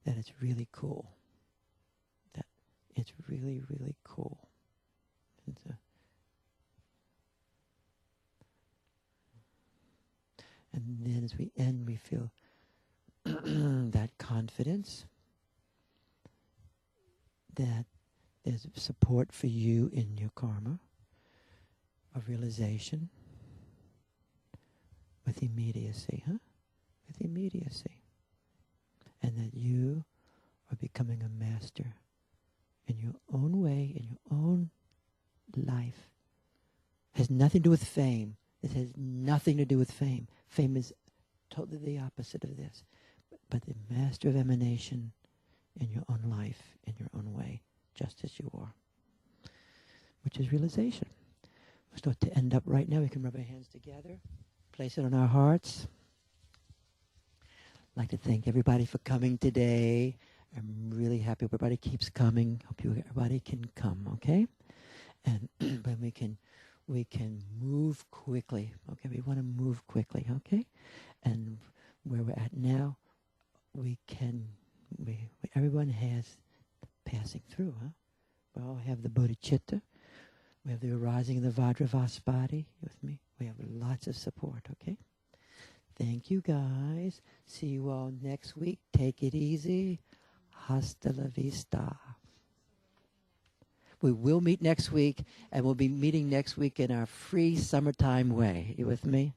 that it's really cool. That it's really, really cool. And then as we end, we feel that confidence, that there's support for you in your karma, of realization, with immediacy, with immediacy. And that you are becoming a master in your own way, in your own life. Has nothing to do with fame. This has nothing to do with fame. Fame is totally the opposite of this. But the master of emanation in your own life, in your own way, just as you are. Which is realization. We'll start to end up right now. We can rub our hands together, place it on our hearts. I'd like to thank everybody for coming today. I'm really happy everybody keeps coming. Hope everybody can come, okay? And when we can move quickly, okay? We want to move quickly, okay? And where we're at now, everyone has passing through, We all have the bodhicitta. We have the arising of the Vajravaspati. You with me? We have lots of support, okay? Thank you, guys. See you all next week. Take it easy. Hasta la vista. We will meet next week, and we'll be meeting next week in our free summertime way. You with me?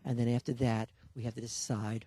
And then after that, we have to decide